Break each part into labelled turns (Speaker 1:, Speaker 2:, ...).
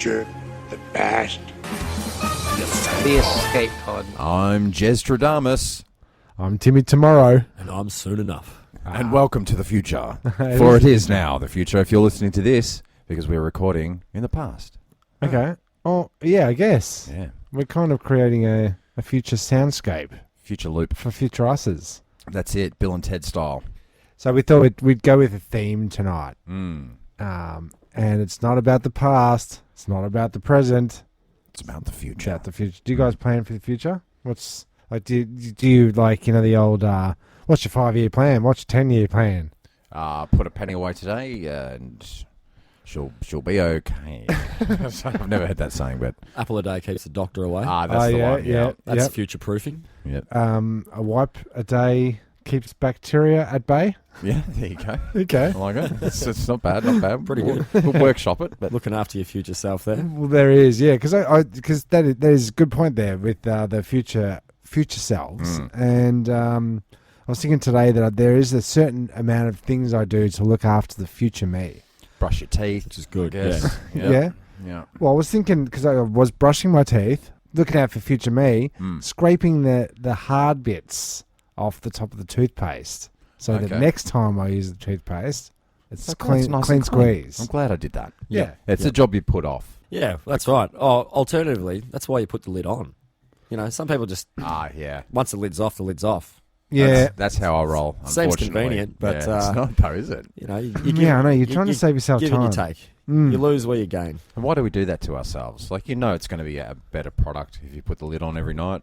Speaker 1: future, the past,
Speaker 2: The escape pod.
Speaker 3: I'm Jezbot.
Speaker 4: I'm Timmy Tomorrow.
Speaker 5: And I'm soon enough.
Speaker 3: And welcome to the future. For it is now the future if you're listening to this, because we're recording in the past.
Speaker 4: Okay. Oh, yeah, I guess.
Speaker 3: Yeah.
Speaker 4: We're kind of creating a future soundscape
Speaker 3: Future loop.
Speaker 4: for future us's.
Speaker 3: That's it. Bill and Ted style.
Speaker 4: So we thought we'd go with a theme tonight.
Speaker 3: Mm.
Speaker 4: And it's not about the past. It's not about the present.
Speaker 3: It's about the
Speaker 4: It's
Speaker 3: future.
Speaker 4: about the future. Do you guys plan for the future? What's like? Do you like the old? What's your 5-year plan? What's your 10-year plan?
Speaker 3: Put a penny away today, and she'll be okay. I've never heard that saying, but
Speaker 5: Apple a day keeps the doctor away.
Speaker 3: that's the one. Yeah.
Speaker 5: That's future proofing.
Speaker 3: Yep.
Speaker 4: A wipe a day keeps bacteria at bay.
Speaker 3: Yeah. There you go.
Speaker 4: Okay.
Speaker 3: I like it. It's not bad. Not bad.
Speaker 5: Pretty
Speaker 3: good. We'll workshop it. But
Speaker 5: Looking after your future self there.
Speaker 4: Well, there is, yeah, because that is a good point there with the future selves, and I was thinking today that there is a certain amount of things I do to look after the future me.
Speaker 3: brush your teeth,
Speaker 5: Which is good.
Speaker 3: I guess.
Speaker 4: Yeah.
Speaker 3: Yeah.
Speaker 4: Well, I was thinking because I was brushing my teeth, looking out for future me, scraping the hard bits off the top of the toothpaste, so that
Speaker 3: Okay.
Speaker 4: next time I use the toothpaste, it's
Speaker 3: That's
Speaker 4: clean,
Speaker 3: nice
Speaker 4: clean
Speaker 3: and clean.
Speaker 4: squeeze.
Speaker 3: I'm glad I did that.
Speaker 4: Yeah.
Speaker 3: It's a job you put off.
Speaker 5: Yeah, that's right. Oh, alternatively, that's why you put the lid on. You know, some people just,
Speaker 3: Yeah.
Speaker 5: once the lid's off, the lid's off.
Speaker 4: Yeah.
Speaker 3: That's how I roll.
Speaker 5: Seems
Speaker 3: Unfortunately.
Speaker 5: convenient, but,
Speaker 3: yeah, it's not though, is it?
Speaker 5: You know, you give,
Speaker 4: Yeah, I know. You're trying to save yourself
Speaker 5: give
Speaker 4: time.
Speaker 5: and you take.
Speaker 4: Mm.
Speaker 5: You lose where you gain.
Speaker 3: And why do we do that to ourselves? Like, it's going to be a better product if you put the lid on every night.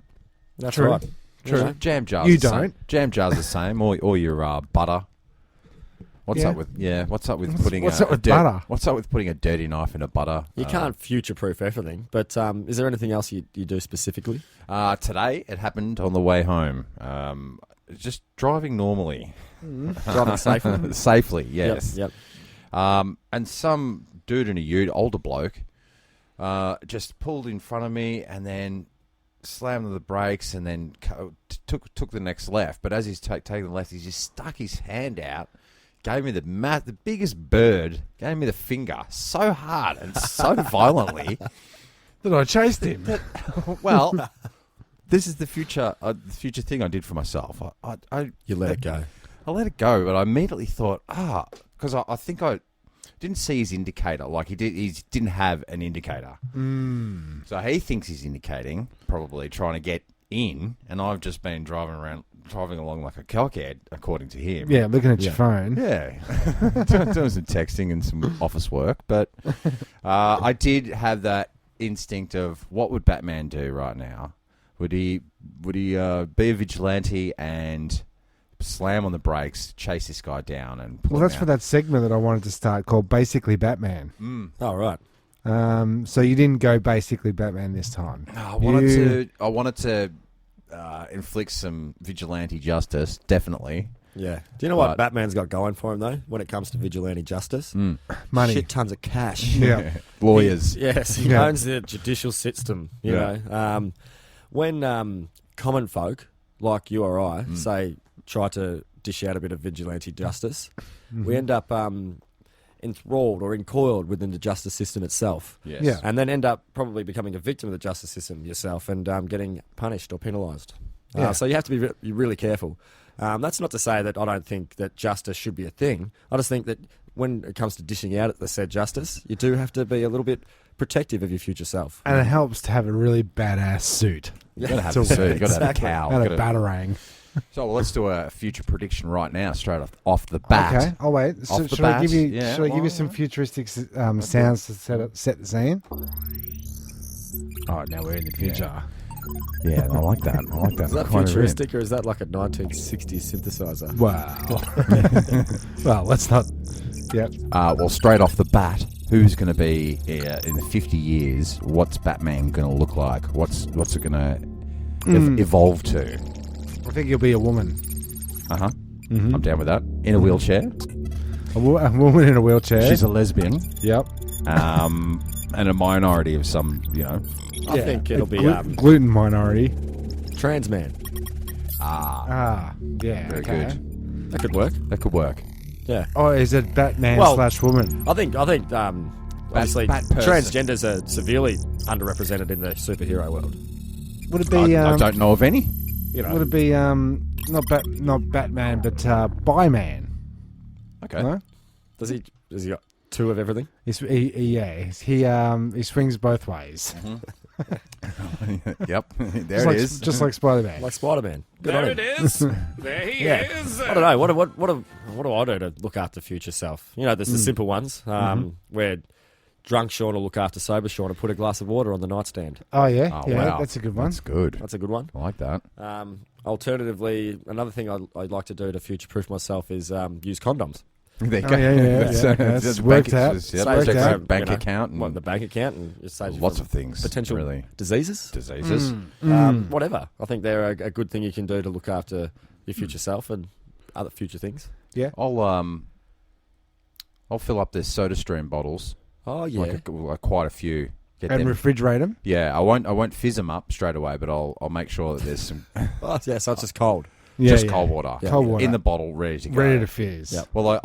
Speaker 5: That's
Speaker 4: True.
Speaker 5: right.
Speaker 4: True.
Speaker 5: You know?
Speaker 3: Jam jars.
Speaker 4: You
Speaker 3: the same.
Speaker 4: don't.
Speaker 3: Jam jars the same, or your butter. What's
Speaker 4: Yeah.
Speaker 3: up with What's up with putting
Speaker 4: what's
Speaker 3: a,
Speaker 4: up with
Speaker 3: a
Speaker 4: butter?
Speaker 3: What's up with putting a dirty knife in a butter?
Speaker 5: You can't future-proof everything, but is there anything else you do specifically?
Speaker 3: Today it happened on the way home. Just driving normally,
Speaker 5: Driving safely?
Speaker 3: safely. Yes.
Speaker 5: Yep.
Speaker 3: And some dude in a ute, older bloke, just pulled in front of me and then slammed on the brakes and then took the next left. But as he's taking the left, he just stuck his hand out, gave me the biggest bird, gave me the finger so hard and so violently
Speaker 4: That I chased him.
Speaker 3: well, this is the future thing I did for myself.
Speaker 5: You let it go.
Speaker 3: I let it go, but I immediately thought, because I think I didn't see his indicator. Like he didn't have an indicator. So he thinks he's indicating, probably trying to get in, and I've just been driving along like a cockhead, according to him.
Speaker 4: Yeah, looking at your phone.
Speaker 3: Yeah, doing some texting and some office work, but I did have that instinct of what would Batman do right now? Would he be a vigilante and slam on the brakes, chase this guy down, and pull
Speaker 4: Well, that's
Speaker 3: him
Speaker 4: for that segment that I wanted to start called Basically Batman.
Speaker 5: Oh, right.
Speaker 4: So you didn't go Basically Batman this time.
Speaker 3: I wanted to inflict some vigilante justice, definitely.
Speaker 5: Yeah. Do you know what Batman's got going for him, though, when it comes to vigilante justice?
Speaker 4: Money.
Speaker 5: Shit tons of cash.
Speaker 4: Yeah.
Speaker 3: Lawyers.
Speaker 5: Yes, he
Speaker 4: Yeah.
Speaker 5: owns the judicial system, you
Speaker 3: Yeah.
Speaker 5: know. When common folk, like you or I, say, try to dish out a bit of vigilante justice, we end up enthralled or encoiled within the justice system itself.
Speaker 3: Yes.
Speaker 4: Yeah.
Speaker 5: And then end up probably becoming a victim of the justice system yourself and getting punished or penalised.
Speaker 4: Yeah.
Speaker 5: So you have to be really careful. That's not to say that I don't think that justice should be a thing. I just think that when it comes to dishing out the said justice, you do have to be a little bit protective of your future self.
Speaker 4: And it helps to have a really badass suit.
Speaker 3: You gotta have
Speaker 4: So-
Speaker 3: a suit. You gotta have a
Speaker 5: Exactly.
Speaker 3: cowl.
Speaker 4: And a
Speaker 3: Gotta-
Speaker 4: batarang.
Speaker 3: So let's do a future prediction right now, straight off the bat.
Speaker 4: Okay. Oh wait. So,
Speaker 3: Off the
Speaker 4: should I
Speaker 3: bat,
Speaker 4: give you?
Speaker 3: yeah,
Speaker 4: should I give you
Speaker 3: well,
Speaker 4: some futuristic sounds to set the scene? Oh, now we're in the future.
Speaker 3: Yeah, I like that. I like that.
Speaker 5: Is that
Speaker 3: Quite a
Speaker 5: futuristic or is that like a 1960s synthesizer?
Speaker 4: Wow. Well, let's not. Yep.
Speaker 3: Well, straight off the bat, who's going to be in the 50 years? What's Batman going to look like? What's it going to evolve to?
Speaker 4: I think you'll be a woman.
Speaker 3: I'm down with that. In a wheelchair.
Speaker 4: A woman in a wheelchair.
Speaker 3: She's a lesbian.
Speaker 4: Yep.
Speaker 3: And a minority of some,
Speaker 5: I think it'll be
Speaker 4: gluten minority.
Speaker 5: trans man.
Speaker 4: Yeah.
Speaker 3: Very
Speaker 4: Okay.
Speaker 3: good.
Speaker 5: That could work.
Speaker 3: That could work.
Speaker 5: Yeah.
Speaker 4: Oh, is it Batman
Speaker 5: Well-
Speaker 4: / woman?
Speaker 5: I think Obviously,
Speaker 3: bat person.
Speaker 5: transgenders are severely underrepresented in the superhero world.
Speaker 4: Would it be?
Speaker 3: I don't know of any.
Speaker 5: You know,
Speaker 4: Would it be? Not Batman, but Byman.
Speaker 3: Okay.
Speaker 4: No?
Speaker 5: does he got two of everything?
Speaker 4: He swings both ways.
Speaker 3: Yep. There
Speaker 4: Just
Speaker 3: it
Speaker 4: like,
Speaker 3: is.
Speaker 4: just like Spider-Man.
Speaker 5: Like Spider-Man. Good on him.
Speaker 2: is. There he is.
Speaker 5: I don't know. What do I do to look after future self? You know, there's the simple ones where drunk Sean will look after sober Sean and put a glass of water on the nightstand.
Speaker 4: Oh yeah,
Speaker 3: Oh,
Speaker 4: yeah,
Speaker 3: wow.
Speaker 4: that's a good one.
Speaker 3: That's good.
Speaker 5: That's a good one.
Speaker 3: I like that.
Speaker 5: Alternatively, another thing I'd like to do to future-proof myself is use condoms.
Speaker 3: There you
Speaker 4: Oh,
Speaker 3: go.
Speaker 4: yeah.
Speaker 3: That's
Speaker 4: It's
Speaker 3: the
Speaker 4: worked
Speaker 3: bank-
Speaker 4: out.
Speaker 3: Yep,
Speaker 5: Saves
Speaker 3: check
Speaker 5: you
Speaker 3: my
Speaker 5: from,
Speaker 3: bank
Speaker 5: you know,
Speaker 3: account and
Speaker 5: the bank account, and it saves you
Speaker 3: lots
Speaker 5: from
Speaker 3: of things.
Speaker 5: potential
Speaker 3: really.
Speaker 5: diseases.
Speaker 3: Diseases.
Speaker 5: Whatever. I think they're a good thing you can do to look after your future self and other future things.
Speaker 3: I'll fill up the soda stream bottles.
Speaker 5: Oh yeah.
Speaker 3: Like quite a few. Get
Speaker 4: And
Speaker 3: them.
Speaker 4: refrigerate them.
Speaker 3: Yeah, I won't fizz them up straight away, but I'll make sure that there's some
Speaker 5: Oh yeah. So it's just cold.
Speaker 3: just cold water.
Speaker 4: Cold water.
Speaker 3: In the bottle, ready to go.
Speaker 4: Ready to fizz.
Speaker 5: Yep.
Speaker 3: Well,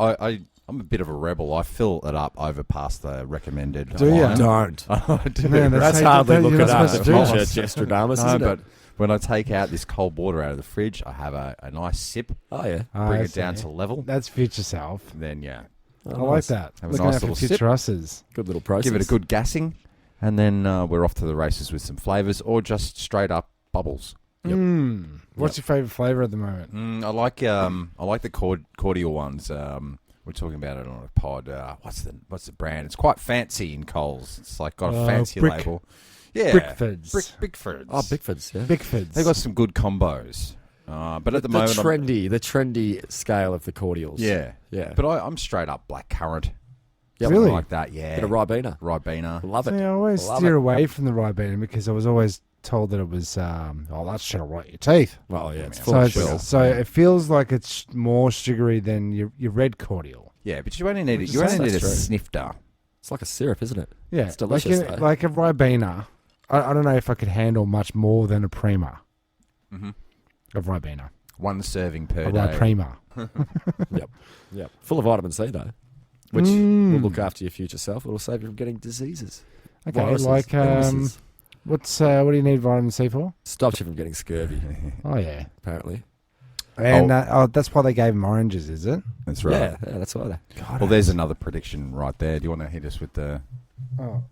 Speaker 3: I'm a bit of a rebel. I fill it up over past the recommended.
Speaker 4: Do ya?
Speaker 3: line.
Speaker 5: Don't.
Speaker 3: I do.
Speaker 4: Man,
Speaker 5: That's
Speaker 4: how you-
Speaker 5: hardly
Speaker 4: you're
Speaker 5: looking
Speaker 4: not
Speaker 5: up.
Speaker 4: supposed to do
Speaker 5: Future
Speaker 4: that.
Speaker 5: Jestradamus,
Speaker 3: No,
Speaker 5: isn't
Speaker 3: but
Speaker 5: it?
Speaker 3: when I take out this cold water out of the fridge, I have a nice sip,
Speaker 5: Oh yeah.
Speaker 3: bring
Speaker 4: I
Speaker 3: it down
Speaker 4: see.
Speaker 3: to level,
Speaker 4: That's future self.
Speaker 3: then yeah,
Speaker 4: I like that.
Speaker 3: Have a
Speaker 4: Looking
Speaker 3: nice
Speaker 4: out for
Speaker 3: little
Speaker 4: future
Speaker 3: sip.
Speaker 4: us's.
Speaker 5: Good little process.
Speaker 3: give it a good gassing, and then we're off to the races with some flavors or just straight up bubbles.
Speaker 4: What's your favourite flavour at the moment?
Speaker 3: I like the cordial ones. We're talking about it on a pod. What's the brand? It's quite fancy in Coles. It's like got a fancy
Speaker 4: Brick-
Speaker 3: label. Yeah,
Speaker 4: Brickfords.
Speaker 3: Brickfords.
Speaker 5: Oh, Bickfords. Yeah.
Speaker 4: Bickfords.
Speaker 3: They got some good combos. But at the moment,
Speaker 5: the trendy scale of the cordials.
Speaker 3: yeah.
Speaker 5: Yeah.
Speaker 3: But I'm straight up blackcurrant.
Speaker 5: Yep.
Speaker 4: Really?
Speaker 3: Like that, yeah.
Speaker 5: Bit of Ribena.
Speaker 3: Ribena.
Speaker 5: Love
Speaker 4: See,
Speaker 5: it.
Speaker 4: I always
Speaker 5: Love
Speaker 4: steer
Speaker 5: it.
Speaker 4: away from the Ribena because I was always told that it was, that shit will rot your teeth.
Speaker 5: Oh yeah, it's
Speaker 3: So
Speaker 5: full
Speaker 4: So,
Speaker 5: of
Speaker 4: it's,
Speaker 5: sugar.
Speaker 4: so it feels like it's more sugary than your red cordial.
Speaker 3: Yeah, but you only need
Speaker 4: Which
Speaker 3: you only
Speaker 4: is-
Speaker 3: need a
Speaker 5: that's true.
Speaker 3: snifter.
Speaker 5: It's like a syrup, isn't it?
Speaker 4: Yeah,
Speaker 5: It's delicious,
Speaker 4: Like,
Speaker 5: though.
Speaker 4: like a Ribena. I don't know if I could handle much more than a Prima of Ribena.
Speaker 3: One serving per
Speaker 4: A
Speaker 3: day.
Speaker 4: Prima.
Speaker 5: Yep. Full of vitamin C though, which will look after your future self. It'll save you from getting diseases.
Speaker 4: Okay,
Speaker 5: Viruses,
Speaker 4: like
Speaker 5: illnesses.
Speaker 4: what do you need vitamin C for?
Speaker 5: Stops you from getting scurvy.
Speaker 4: Oh yeah,
Speaker 5: Apparently.
Speaker 4: and that's why they gave him oranges, is it?
Speaker 3: That's right.
Speaker 5: Yeah, that's why.
Speaker 4: God,
Speaker 3: Well, there's another prediction right there. Do you want to hit us with the?
Speaker 4: oh.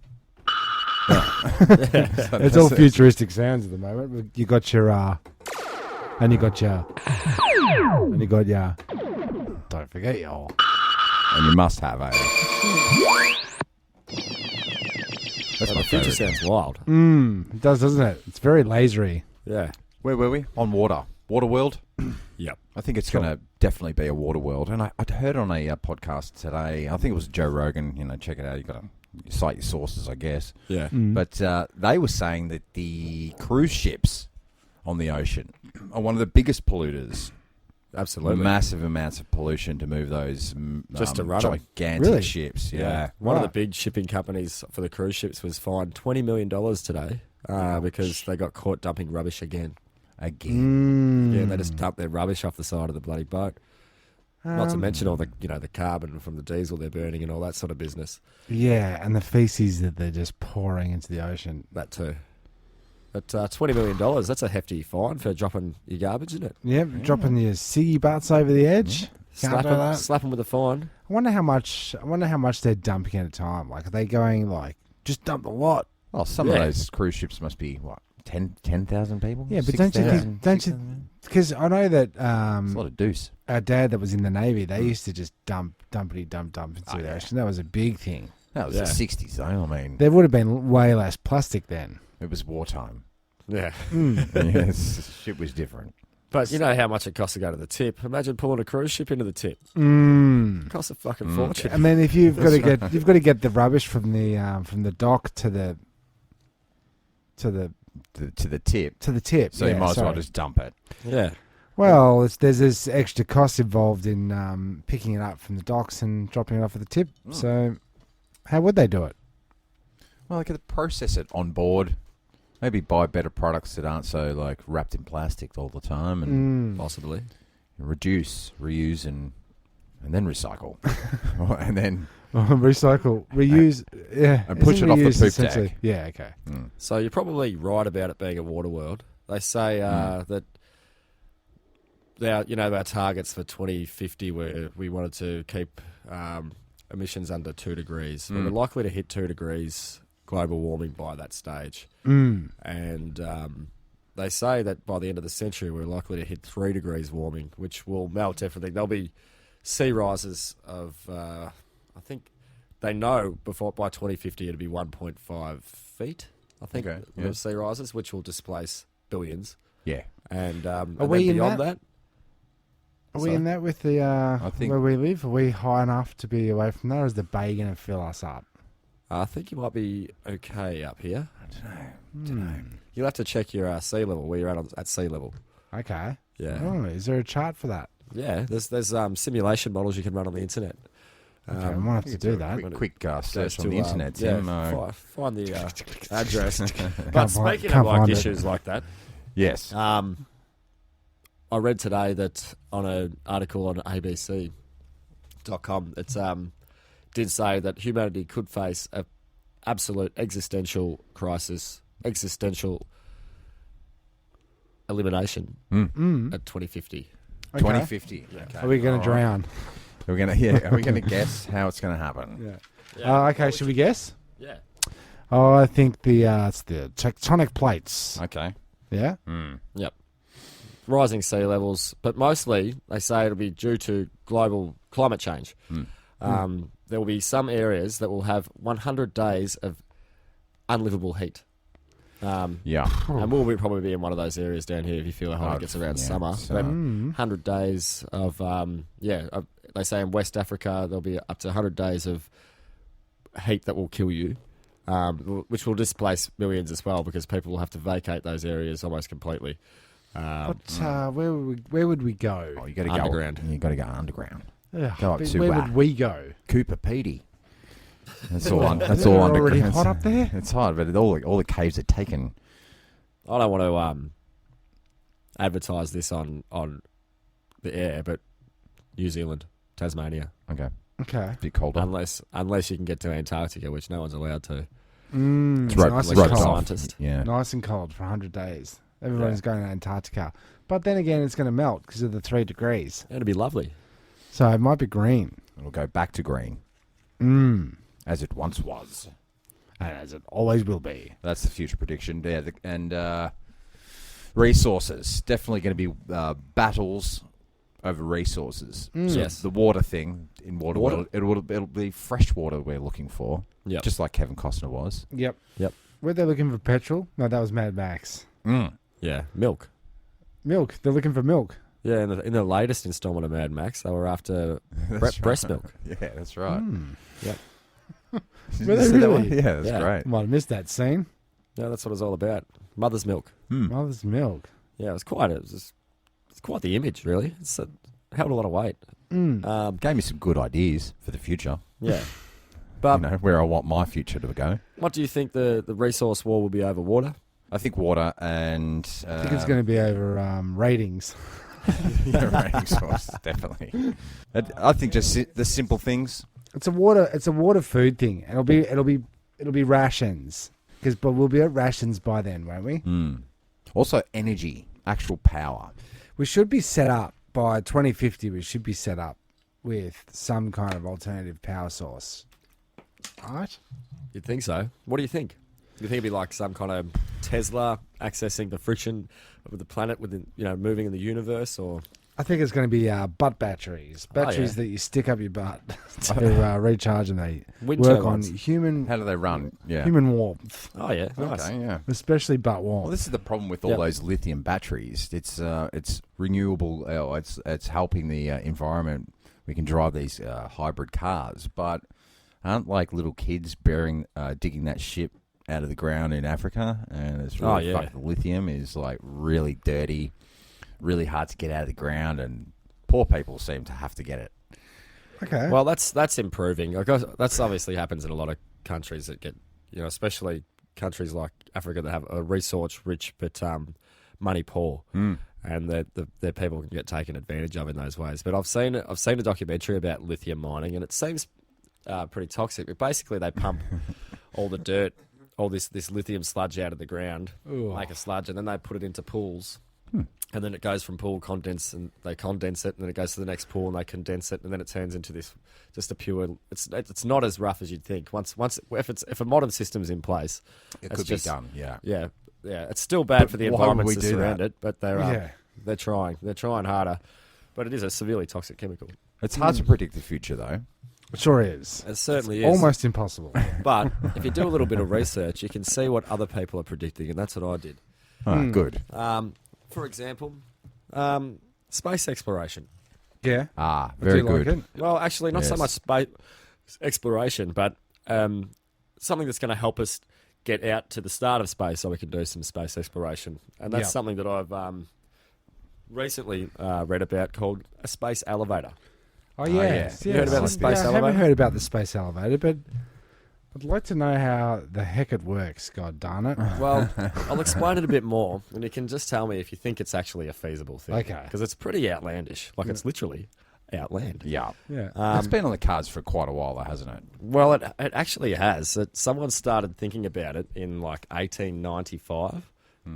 Speaker 4: It's all futuristic sounds at the moment. You got your and you got your don't forget your
Speaker 3: And you must have a. That's
Speaker 5: The
Speaker 3: my
Speaker 5: future
Speaker 3: favourite.
Speaker 5: sounds wild.
Speaker 4: it does, doesn't it? It's very lasery.
Speaker 5: Yeah.
Speaker 3: Where were we? On water. Water World.
Speaker 5: Yep.
Speaker 3: I think it's
Speaker 4: Sure.
Speaker 3: going to definitely be a water world. And I'd heard on a podcast today, I think it was Joe Rogan, check it out. You've got to cite your sources, I guess.
Speaker 5: Yeah.
Speaker 3: But they were saying that the cruise ships on the ocean are one of the biggest polluters.
Speaker 5: Absolutely.
Speaker 3: Massive amounts of pollution to move those
Speaker 5: Just to run 'em.
Speaker 3: gigantic
Speaker 4: Really?
Speaker 3: ships.
Speaker 5: Yeah.
Speaker 3: Yeah.
Speaker 5: One of
Speaker 4: Right.
Speaker 5: the big shipping companies for the cruise ships was fined $20 million today because they got caught dumping rubbish again.
Speaker 3: Again.
Speaker 5: Yeah, they just dumped their rubbish off the side of the bloody boat. Not to mention all the the carbon from the diesel they're burning and all that sort of business.
Speaker 4: Yeah, and the feces that they're just pouring into the ocean.
Speaker 5: That too. But $20 million, that's a hefty fine for dropping your garbage, isn't it?
Speaker 4: Yep, dropping your ciggy butts over the edge. Can't do that.
Speaker 5: Slap them with a fine.
Speaker 4: I wonder how much they're dumping at a time. Like, are they going like just dump a lot?
Speaker 3: Well, some of
Speaker 5: Yeah.
Speaker 3: those cruise ships must be, 10,000 people?
Speaker 4: Yeah, but don't you
Speaker 3: 6,000?
Speaker 4: don't you? Because I know that
Speaker 3: It's a lot of deuce.
Speaker 4: our dad that was in the Navy, they used to just dump into the ocean. That was a big thing.
Speaker 3: That was
Speaker 5: Yeah.
Speaker 3: the 60s, though. I mean,
Speaker 4: There would have been way less plastic then.
Speaker 3: it was wartime.
Speaker 5: Yeah.
Speaker 3: Yes, shit was different.
Speaker 5: But you know how much it costs to go to the tip. Imagine pulling a cruise ship into the tip.
Speaker 4: Mm.
Speaker 5: It costs a fucking fortune.
Speaker 4: And then if you've got to get the rubbish from the dock to the
Speaker 3: To the tip.
Speaker 4: tip.
Speaker 3: So you
Speaker 4: Yeah,
Speaker 3: might as well
Speaker 4: sorry.
Speaker 3: just dump it.
Speaker 5: Yeah.
Speaker 4: Well, there's this extra cost involved in picking it up from the docks and dropping it off at the tip. So, how would they do it?
Speaker 3: Well, they could process it on board. Maybe buy better products that aren't so wrapped in plastic all the time, and
Speaker 5: Possibly.
Speaker 3: reduce, reuse, and and then recycle, and then
Speaker 4: Recycle, reuse,
Speaker 3: and push
Speaker 4: Isn't
Speaker 3: it off the
Speaker 4: reuse
Speaker 3: poop
Speaker 4: essentially-
Speaker 3: deck.
Speaker 4: Yeah, okay.
Speaker 5: So you're probably right about it being a water world. They say that our targets for 2050 were we wanted to keep emissions under 2 degrees. We're likely to hit 2 degrees global warming by that stage. And they say that by the end of the century we're likely to hit 3 degrees warming, which will melt everything. There'll be sea rises of, I think they know by 2050 it'll be 1.5 feet, I think,
Speaker 3: Okay,
Speaker 5: of sea rises, which will displace billions.
Speaker 3: Yeah.
Speaker 5: And, and
Speaker 4: we
Speaker 5: then
Speaker 4: in
Speaker 5: beyond
Speaker 4: that?
Speaker 5: that,
Speaker 4: Are we in that with the
Speaker 3: I think-
Speaker 4: where we live? Are we high enough to be away from that, or is the bay going to fill us up?
Speaker 5: I think you might be okay up here.
Speaker 3: I don't know.
Speaker 5: You'll have to check your sea level, where you're at sea level.
Speaker 4: Okay.
Speaker 5: Yeah.
Speaker 4: Oh, is there a chart for that?
Speaker 5: Yeah, there's simulation models you can run on the internet.
Speaker 4: Okay, I might have to do that.
Speaker 3: Quick search
Speaker 5: Goes
Speaker 3: on the
Speaker 5: to,
Speaker 3: internet,
Speaker 5: yeah,
Speaker 3: Tim.
Speaker 5: find the address. But
Speaker 4: Can't
Speaker 5: speaking of
Speaker 4: find
Speaker 5: like
Speaker 4: it.
Speaker 5: issues like that,
Speaker 3: Yes.
Speaker 5: I read today that on an article on ABC.com, it did say that humanity could face a absolute existential crisis, existential elimination at 2050.
Speaker 4: Okay.
Speaker 3: 2050. Okay.
Speaker 4: Are we going to drown?
Speaker 3: Are we gonna guess how it's gonna happen?
Speaker 4: Yeah. Okay, should we guess?
Speaker 5: Yeah.
Speaker 4: Oh, I think it's the tectonic plates.
Speaker 3: Okay.
Speaker 4: Yeah.
Speaker 5: Yep. Rising sea levels, but mostly they say it'll be due to global climate change. There will be some areas that will have 100 days of unlivable heat.
Speaker 3: Yeah.
Speaker 5: And we'll probably be in one of those areas down here if you feel how hot it gets around summer.
Speaker 3: so-
Speaker 5: But 100 days of, they say in West Africa there'll be up to 100 days of heat that will kill you, which will displace millions as well because people will have to vacate those areas almost completely.
Speaker 4: But where would we go?
Speaker 3: Oh, you got to
Speaker 5: Underground.
Speaker 3: go. You got to go underground.
Speaker 4: Ugh,
Speaker 3: Go up
Speaker 4: but
Speaker 3: to
Speaker 4: where would we go?
Speaker 3: Cooper Petey. That's all. That's
Speaker 4: Isn't
Speaker 3: all
Speaker 4: it
Speaker 3: underground.
Speaker 4: already hot up there?
Speaker 3: It's hot, but all the caves are taken.
Speaker 5: I don't want to advertise this on the air, but New Zealand, Tasmania,
Speaker 3: Okay.
Speaker 4: Okay.
Speaker 3: Bit colder.
Speaker 5: unless you can get to Antarctica, which no one's allowed to.
Speaker 4: It's
Speaker 3: It's
Speaker 4: nice and
Speaker 5: roped
Speaker 4: cold.
Speaker 5: off. Scientist.
Speaker 3: Yeah.
Speaker 4: Nice and cold for 100 days. Everybody's going to Antarctica. But then again, it's going to melt because of the 3 degrees.
Speaker 5: It'd be lovely.
Speaker 4: So it might be green.
Speaker 3: It'll go back to green as it once was.
Speaker 4: And as it always will be.
Speaker 3: That's the future prediction. Yeah, and resources. Definitely going to be battles over resources. So
Speaker 5: Yes.
Speaker 3: the water thing in water. It'll be fresh water we're looking for.
Speaker 5: Yep.
Speaker 3: Just like Kevin Costner was.
Speaker 4: Yep.
Speaker 5: Yep.
Speaker 4: Were they looking for petrol? No, that was Mad Max.
Speaker 5: Yeah, milk.
Speaker 4: Milk. They're looking for milk.
Speaker 5: Yeah, in the latest installment of Mad Max, they were after breast milk.
Speaker 3: Yeah, that's right.
Speaker 5: Yep.
Speaker 4: Were
Speaker 3: Did
Speaker 4: they
Speaker 3: you see that
Speaker 4: really?
Speaker 3: one? Yeah, that's
Speaker 5: Yeah.
Speaker 3: great.
Speaker 4: Might have missed that scene.
Speaker 5: Yeah, that's what it's all about. Mother's milk.
Speaker 4: Mother's milk.
Speaker 5: Yeah, it's quite the image, really. It's held a lot of weight.
Speaker 3: Gave me some good ideas for the future.
Speaker 5: Yeah. But
Speaker 3: Where I want my future to go.
Speaker 5: what do you think the resource war will be over water?
Speaker 3: I think water and
Speaker 4: I think it's going to be over ratings.
Speaker 3: rating source, definitely. I think just the simple things.
Speaker 4: It's a water food thing. It'll be rations. But we'll be at rations by then, won't we?
Speaker 3: Also, energy, actual power.
Speaker 4: We should be set up by 2050. We should be set up with some kind of alternative power source, right?
Speaker 5: You'd think so. What do you think? Do you think it'd be like some kind of Tesla accessing the friction of the planet within, moving in the universe, or
Speaker 4: I think it's going to be butt batteries. Batteries that you stick up your butt to recharge, and they
Speaker 5: Wind
Speaker 4: work
Speaker 5: turbines.
Speaker 4: on human
Speaker 3: How do they run? Yeah.
Speaker 4: human warmth,
Speaker 5: oh yeah, nice.
Speaker 3: Okay, yeah.
Speaker 4: especially butt
Speaker 3: Well,
Speaker 4: warmth.
Speaker 3: this is the problem with all
Speaker 5: Yep.
Speaker 3: those lithium batteries. It's renewable. It's helping the environment. We can drive these hybrid cars, but aren't like little kids digging that shit out of the ground in Africa? And it's really fucked. The lithium is like really dirty, really hard to get out of the ground, and poor people seem to have to get it.
Speaker 4: Okay.
Speaker 5: Well, that's improving. Like, that's obviously happens in a lot of countries that get, especially countries like Africa that have a resource rich but money poor. and that people can get taken advantage of in those ways. But I've seen a documentary about lithium mining, and it seems pretty toxic. But basically, they pump all the dirt, all this lithium sludge out of the ground, make a sludge, and then they put it into pools. And then it goes from pool condense, and they condense it, and then it goes to the next pool, and they condense it, and then it turns into this just a pure. It's not as rough as you'd think. If a modern system's in place,
Speaker 3: It could be done. Yeah.
Speaker 5: Yeah. It's still bad for the
Speaker 3: why would
Speaker 5: environments
Speaker 3: we
Speaker 5: that
Speaker 3: do
Speaker 5: surround
Speaker 3: that?
Speaker 5: it, but they're trying. They're trying harder, but it is a severely toxic chemical.
Speaker 3: It's hard to predict the future, though.
Speaker 4: It sure is.
Speaker 5: It certainly is.
Speaker 4: Almost impossible.
Speaker 5: But if you do a little bit of research, you can see what other people are predicting, and that's what I did.
Speaker 3: Oh, good.
Speaker 5: For example, space exploration.
Speaker 4: Yeah.
Speaker 3: Very
Speaker 4: Do you like
Speaker 3: good.
Speaker 4: it?
Speaker 5: Well, actually, not so
Speaker 3: Yes.
Speaker 5: much space exploration, but something that's going to help us get out to the start of space so we can do some space exploration. And that's
Speaker 4: Yep.
Speaker 5: something that I've recently read about called a space elevator.
Speaker 4: Oh,
Speaker 3: yeah.
Speaker 4: yes.
Speaker 5: You heard about the space
Speaker 4: I haven't
Speaker 5: elevator?
Speaker 4: heard about the space elevator, but I'd like to know how the heck it works, god darn it.
Speaker 5: Well, I'll explain it a bit more, and you can just tell me if you think it's actually a feasible thing.
Speaker 4: Okay.
Speaker 5: Because it's pretty outlandish. Like, it's literally outland.
Speaker 3: Yeah.
Speaker 4: Yeah.
Speaker 3: It's been on the cards for quite a while, though, hasn't it?
Speaker 5: Well, it actually has. Someone started thinking about it in, like, 1895.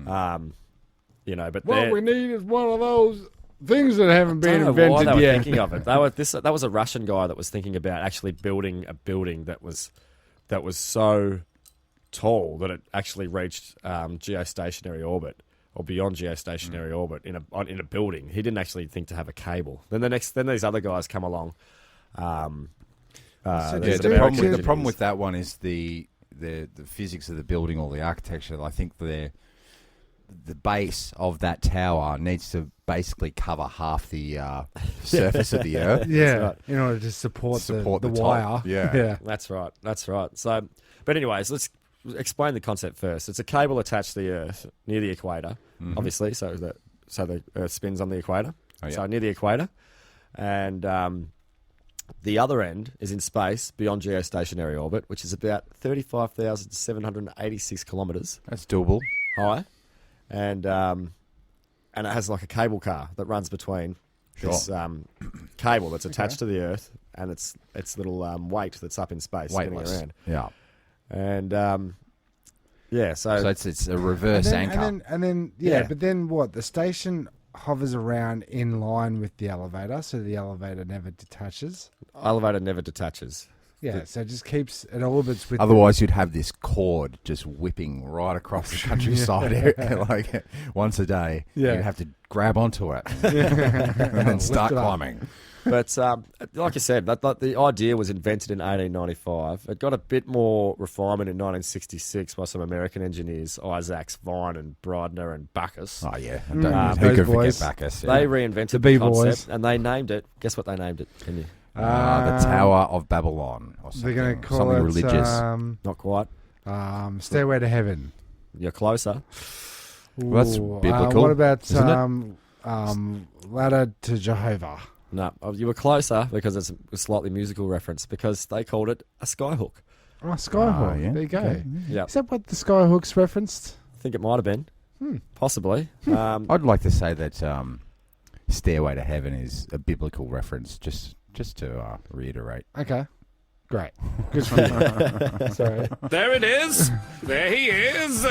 Speaker 5: But
Speaker 4: What we need is one of those things that haven't
Speaker 5: I
Speaker 4: been
Speaker 5: don't know why
Speaker 4: invented
Speaker 5: they were
Speaker 4: yet.
Speaker 5: thinking of it. That was a Russian guy that was thinking about actually building a building that was so tall that it actually reached geostationary orbit or beyond geostationary orbit in a building. He didn't actually think to have a cable. Then these other guys come along. There's
Speaker 3: The
Speaker 5: American
Speaker 3: problem with
Speaker 5: engineers.
Speaker 3: that one is the physics of the building or the architecture. I think the base of that tower needs to basically cover half the surface of the Earth.
Speaker 4: Yeah,
Speaker 5: right.
Speaker 4: in order to support the
Speaker 3: top.
Speaker 4: wire.
Speaker 3: Yeah.
Speaker 4: Yeah.
Speaker 5: That's right. So, but anyways, let's explain the concept first. It's a cable attached to the Earth near the equator, obviously, so the Earth spins on the equator.
Speaker 3: Oh, yeah.
Speaker 5: So near the equator, and the other end is in space beyond geostationary orbit, which is about 35,786 kilometers
Speaker 3: That's doable.
Speaker 5: high, and it has like a cable car that runs between this cable that's attached to the Earth and its little weight that's up in space spinning
Speaker 3: Weightless.
Speaker 5: around.
Speaker 3: Yeah.
Speaker 5: And
Speaker 3: So it's a reverse
Speaker 4: And
Speaker 3: anchor.
Speaker 4: then
Speaker 5: Yeah.
Speaker 4: but then what? The station hovers around in line with the elevator, so the elevator never detaches.
Speaker 5: elevator never detaches.
Speaker 4: Yeah, so it just keeps it orbits with.
Speaker 3: Otherwise, you'd have this cord just whipping right across the countryside like once a day.
Speaker 4: Yeah.
Speaker 3: You'd have to grab onto it and then
Speaker 4: Lift
Speaker 3: start
Speaker 4: it up.
Speaker 3: climbing.
Speaker 5: But like I said, the idea was invented in 1895. It got a bit more refinement in 1966 by some American engineers, Isaacs, Vine, and Bridner, and Bacchus.
Speaker 3: Oh, yeah.
Speaker 4: Mm,
Speaker 3: Who
Speaker 4: those
Speaker 3: could
Speaker 4: boys.
Speaker 3: forget Bacchus?
Speaker 5: They
Speaker 3: Yeah.
Speaker 5: reinvented
Speaker 4: The
Speaker 5: the
Speaker 4: B-boys.
Speaker 5: concept, and they named it. Guess what they named it? Can you?
Speaker 3: The Tower of Babylon. Or
Speaker 4: They're going to
Speaker 3: something,
Speaker 4: call
Speaker 3: something
Speaker 4: it
Speaker 3: religious.
Speaker 5: Not quite.
Speaker 4: Stairway to Heaven.
Speaker 5: You're closer.
Speaker 3: Well, that's
Speaker 4: Ooh,
Speaker 3: biblical,
Speaker 4: what about
Speaker 3: isn't
Speaker 4: Ladder to Jehovah?
Speaker 5: No, you were closer because it's a slightly musical reference because they called it a skyhook.
Speaker 4: Oh, Skyhook.
Speaker 3: Oh, yeah.
Speaker 4: There you go.
Speaker 3: Okay.
Speaker 5: Yeah,
Speaker 4: Is that what the Skyhook's referenced?
Speaker 5: I think it might have been. Possibly.
Speaker 3: I'd like to say that Stairway to Heaven is a biblical reference, just to reiterate.
Speaker 4: Okay. Great. Good for you. Sorry.
Speaker 2: There it is. There he is.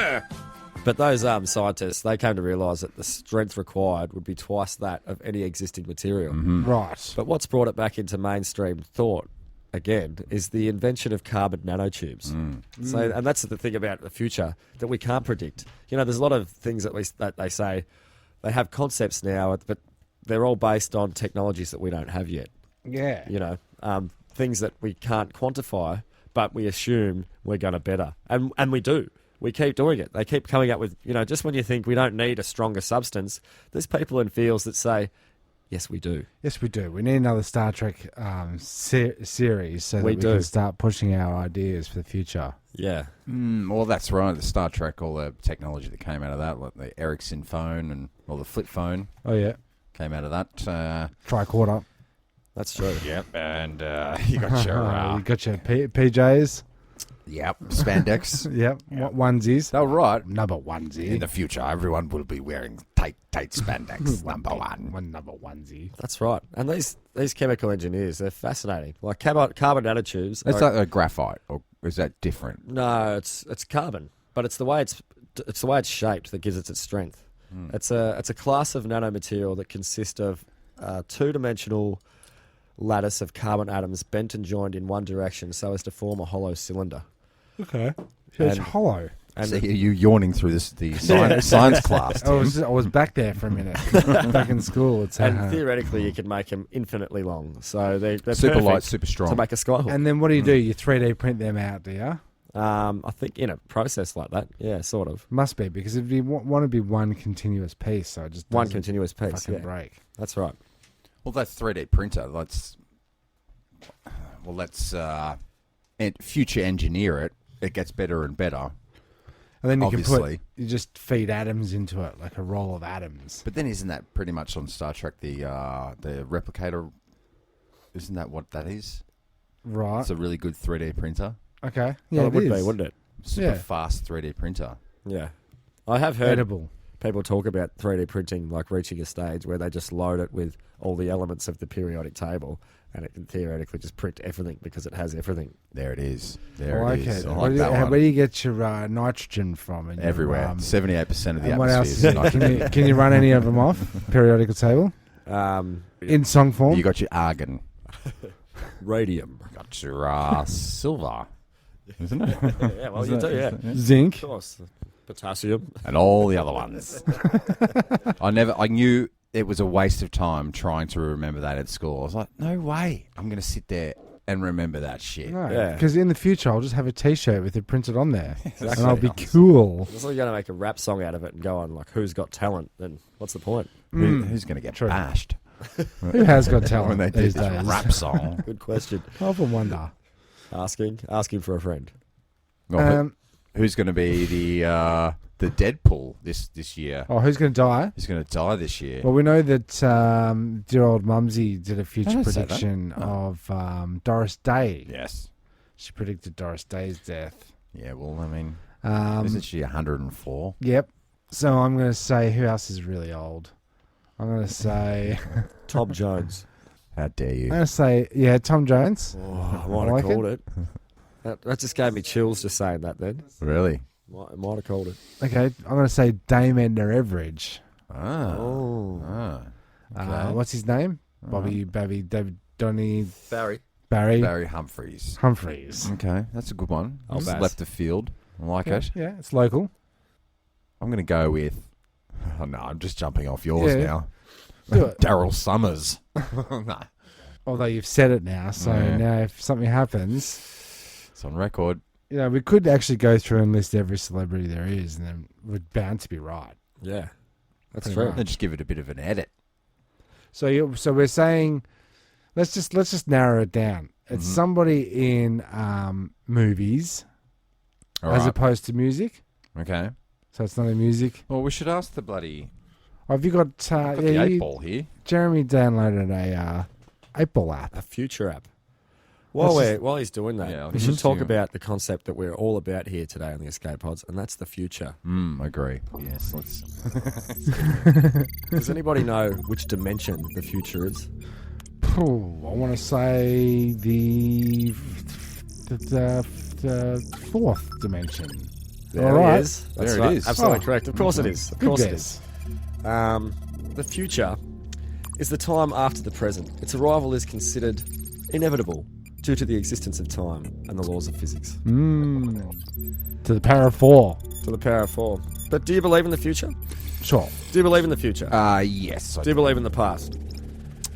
Speaker 5: But those scientists, they came to realise that the strength required would be twice that of any existing material.
Speaker 4: Right.
Speaker 5: But what's brought it back into mainstream thought, again, is the invention of carbon nanotubes. So, and that's the thing about the future that we can't predict. There's a lot of things that they say, they have concepts now, but they're all based on technologies that we don't have yet.
Speaker 4: Yeah.
Speaker 5: Things that we can't quantify, but we assume we're going to better. And we do. We keep doing it. They keep coming up with, just when you think we don't need a stronger substance, there's people in fields that say, yes, we do.
Speaker 4: Yes, we do. We need another Star Trek series so that
Speaker 5: We
Speaker 4: we
Speaker 5: do.
Speaker 4: can start pushing our ideas for the future.
Speaker 5: Yeah.
Speaker 3: Well, that's right. The Star Trek, all the technology that came out of that, like the Ericsson phone and the flip phone
Speaker 4: Oh, yeah.
Speaker 3: came out of that.
Speaker 4: Tricorder.
Speaker 5: That's true.
Speaker 3: Yep, and you got your
Speaker 4: You got your PJs.
Speaker 3: Yep, spandex.
Speaker 4: Yep, onesies.
Speaker 3: They were right.
Speaker 4: Number
Speaker 3: In
Speaker 4: onesie.
Speaker 3: the future, everyone will be wearing tight spandex. number one.
Speaker 4: One number onesie.
Speaker 5: That's right. And these chemical engineers, they're fascinating. Like carbon nanotubes.
Speaker 3: It's
Speaker 5: are-
Speaker 3: like a graphite, or is that different?
Speaker 5: No, it's carbon, but it's the way it's shaped that gives it its strength. It's a class of nanomaterial that consists of two-dimensional lattice of carbon atoms bent and joined in one direction so as to form a hollow cylinder.
Speaker 4: Okay. So it's
Speaker 5: And-
Speaker 4: hollow.
Speaker 5: And
Speaker 3: See you yawning through the science class.
Speaker 4: I was back there for a minute. Back in school. It's
Speaker 5: and theoretically, you can make them infinitely long. So they're
Speaker 3: Super
Speaker 5: perfect
Speaker 3: light, super strong.
Speaker 5: to make a skyhook.
Speaker 4: and then what do? You 3D print them out, do you?
Speaker 5: I think in a process like that, yeah, sort of.
Speaker 4: Must be, because if you want to be one continuous piece, so it just
Speaker 5: One
Speaker 4: doesn't
Speaker 5: continuous piece,
Speaker 4: fucking
Speaker 5: yeah.
Speaker 4: break.
Speaker 5: That's right.
Speaker 3: Well, that 3D printer. Let's future engineer it. It gets better and better.
Speaker 4: And then you
Speaker 3: Obviously.
Speaker 4: you just feed atoms into it, like a roll of atoms.
Speaker 3: But then isn't that pretty much on Star Trek the replicator? Isn't that what that is?
Speaker 4: Right.
Speaker 3: It's a really good 3D printer.
Speaker 4: Okay.
Speaker 5: Yeah,
Speaker 4: Yeah,
Speaker 5: it would
Speaker 4: is.
Speaker 5: be, wouldn't it?
Speaker 3: Super
Speaker 4: Yeah.
Speaker 3: fast 3D printer.
Speaker 5: Yeah. I have heard
Speaker 4: Edible.
Speaker 5: people talk about 3D printing like reaching a stage where they just load it with all the elements of the periodic table and it can theoretically just print everything because it has everything.
Speaker 3: There it is.
Speaker 4: I
Speaker 3: There
Speaker 4: like
Speaker 3: it is.
Speaker 4: it.
Speaker 3: I like that one.
Speaker 4: Where do you get your nitrogen from? And your,
Speaker 3: Everywhere. 78% of the
Speaker 4: and what else?
Speaker 3: atmosphere is nitrogen.
Speaker 4: Can you run any of them off? Periodical table? In song form?
Speaker 3: You got your argon.
Speaker 5: Radium.
Speaker 3: Got your silver. Isn't it?
Speaker 5: Yeah, well, you do, yeah. Of
Speaker 4: Zinc?
Speaker 5: course. Potassium.
Speaker 3: And all the other ones. I knew it was a waste of time trying to remember that at school. I was like, no way. I'm going to sit there and remember that shit.
Speaker 4: No,
Speaker 5: Yeah.
Speaker 4: because in the future I'll just have a T-shirt with it printed on there, and I'll be cool.
Speaker 5: It's like you're going to make a rap song out of it and go on like, who's got talent? Then what's the point?
Speaker 3: Who's going to get
Speaker 4: True.
Speaker 3: bashed
Speaker 4: Who has got talent
Speaker 3: when they do
Speaker 4: these
Speaker 3: this
Speaker 4: days?
Speaker 3: rap song?
Speaker 5: Good question.
Speaker 4: I often wonder.
Speaker 5: Asking for a friend.
Speaker 3: Well, who's going to be the Deadpool this year?
Speaker 4: Who's going to die?
Speaker 3: Who's going to die this year?
Speaker 4: Well, we know that dear old Mumsy did a future
Speaker 3: don't say that.
Speaker 4: prediction of Doris Day.
Speaker 3: Yes.
Speaker 4: She predicted Doris Day's death.
Speaker 3: Yeah, well, I mean,
Speaker 4: Um,
Speaker 3: isn't she 104?
Speaker 4: Yep. So I'm going to say, who else is really old? I'm going to say,
Speaker 5: Tom Jones.
Speaker 3: How dare you?
Speaker 4: I'm going to say, yeah, Tom Jones.
Speaker 5: Oh, I might
Speaker 4: like
Speaker 5: have called it. That just gave me chills just saying that then.
Speaker 3: Really?
Speaker 5: Might have called it.
Speaker 4: Okay, I'm going to say Dame Edna Everidge.
Speaker 5: Oh.
Speaker 3: Okay.
Speaker 4: What's his name? Bobby, David, Donny,
Speaker 5: Barry.
Speaker 4: Barry,
Speaker 3: Barry Humphries.
Speaker 4: Humphreys.
Speaker 3: Okay, that's a good one.
Speaker 5: Oh, Bass.
Speaker 3: Left of field. I like
Speaker 4: Yeah,
Speaker 3: it.
Speaker 4: yeah, it's local.
Speaker 3: I'm going to go with... Oh, no, I'm just jumping off yours
Speaker 4: Yeah.
Speaker 3: now.
Speaker 4: Do it.
Speaker 3: Daryl Summers. No,
Speaker 4: Although you've said it now, so
Speaker 3: Yeah.
Speaker 4: now if something happens,
Speaker 3: it's on record.
Speaker 4: we could actually go through and list every celebrity there is, and then we're bound to be right.
Speaker 5: Yeah. That's
Speaker 4: Pretty
Speaker 5: true.
Speaker 4: much.
Speaker 3: And just give it a bit of an edit.
Speaker 4: So we're saying, let's just narrow it down. It's
Speaker 3: Mhm.
Speaker 4: somebody in movies
Speaker 3: All
Speaker 4: as
Speaker 3: right.
Speaker 4: opposed to music.
Speaker 3: Okay.
Speaker 4: So it's not in music.
Speaker 3: Well, we should ask the bloody...
Speaker 4: Have you got?
Speaker 3: I've got the 8-ball here.
Speaker 4: Jeremy downloaded a 8-ball app.
Speaker 5: A future app.
Speaker 4: Let's
Speaker 5: While he's doing that,
Speaker 3: Yeah,
Speaker 5: we should
Speaker 3: just
Speaker 5: talk
Speaker 3: do-
Speaker 5: about the concept that we're all about here today on the Escape Pods, and that's the future.
Speaker 3: I agree. Yes, let's...
Speaker 5: Does anybody know which dimension the future is?
Speaker 4: I want to say the fourth dimension.
Speaker 5: There
Speaker 4: All right.
Speaker 5: it is. That's
Speaker 3: There it
Speaker 5: right.
Speaker 3: is.
Speaker 5: Absolutely
Speaker 4: Oh.
Speaker 5: correct. Of course it is. Of course it is. The future is the time after the present. Its arrival is considered inevitable due to the existence of time and the laws of physics.
Speaker 4: To the power of 4.
Speaker 5: To the power of 4. But do you believe in the future?
Speaker 4: Sure.
Speaker 5: Do you believe in the future?
Speaker 3: yes.
Speaker 5: Do you believe in the past?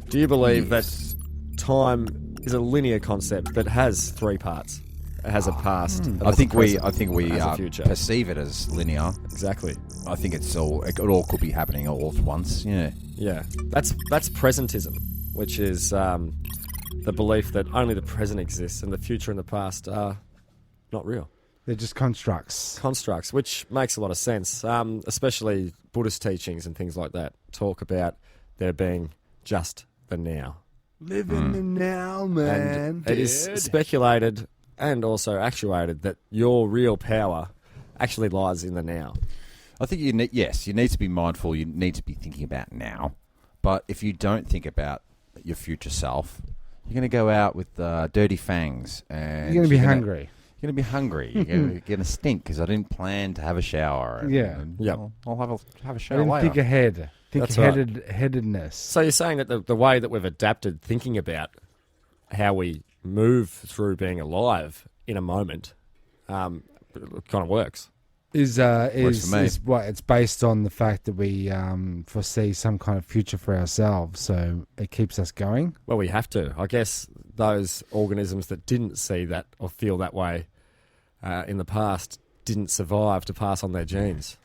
Speaker 5: Do you believe
Speaker 3: Yes.
Speaker 5: that time is a linear concept that has 3 parts? It has a past. it
Speaker 3: I
Speaker 5: has a
Speaker 3: think we
Speaker 5: present, it has a future.
Speaker 3: perceive it as linear.
Speaker 5: Exactly.
Speaker 3: I think it all could be happening all at once. Yeah.
Speaker 5: Yeah, that's presentism, which is the belief that only the present exists and the future and the past are not real.
Speaker 4: They're just constructs.
Speaker 5: Constructs, which makes a lot of sense, especially Buddhist teachings and things like that talk about there being just the now.
Speaker 4: Live in the now, man.
Speaker 5: And it is speculated and also actuated that your real power actually lies in the now.
Speaker 3: I think you need to be mindful. You need to be thinking about now. But if you don't think about your future self, you're going to go out with dirty fangs, and
Speaker 4: You're going to be hungry.
Speaker 3: You're going to be hungry. You're going to stink because I didn't plan to have a shower.
Speaker 4: Yeah.
Speaker 5: Yep.
Speaker 3: I'll have a
Speaker 4: I
Speaker 3: shower
Speaker 4: didn't
Speaker 3: later.
Speaker 4: think ahead.
Speaker 5: That's right.
Speaker 4: Headedness.
Speaker 5: So you're saying that the way that we've adapted thinking about how we move through being alive in a moment kind of works.
Speaker 3: Works for me.
Speaker 4: Is what it's based on the fact that we foresee some kind of future for ourselves, so it keeps us going.
Speaker 5: Well, we have to. I guess those organisms that didn't see that or feel that way in the past didn't survive to pass on their genes.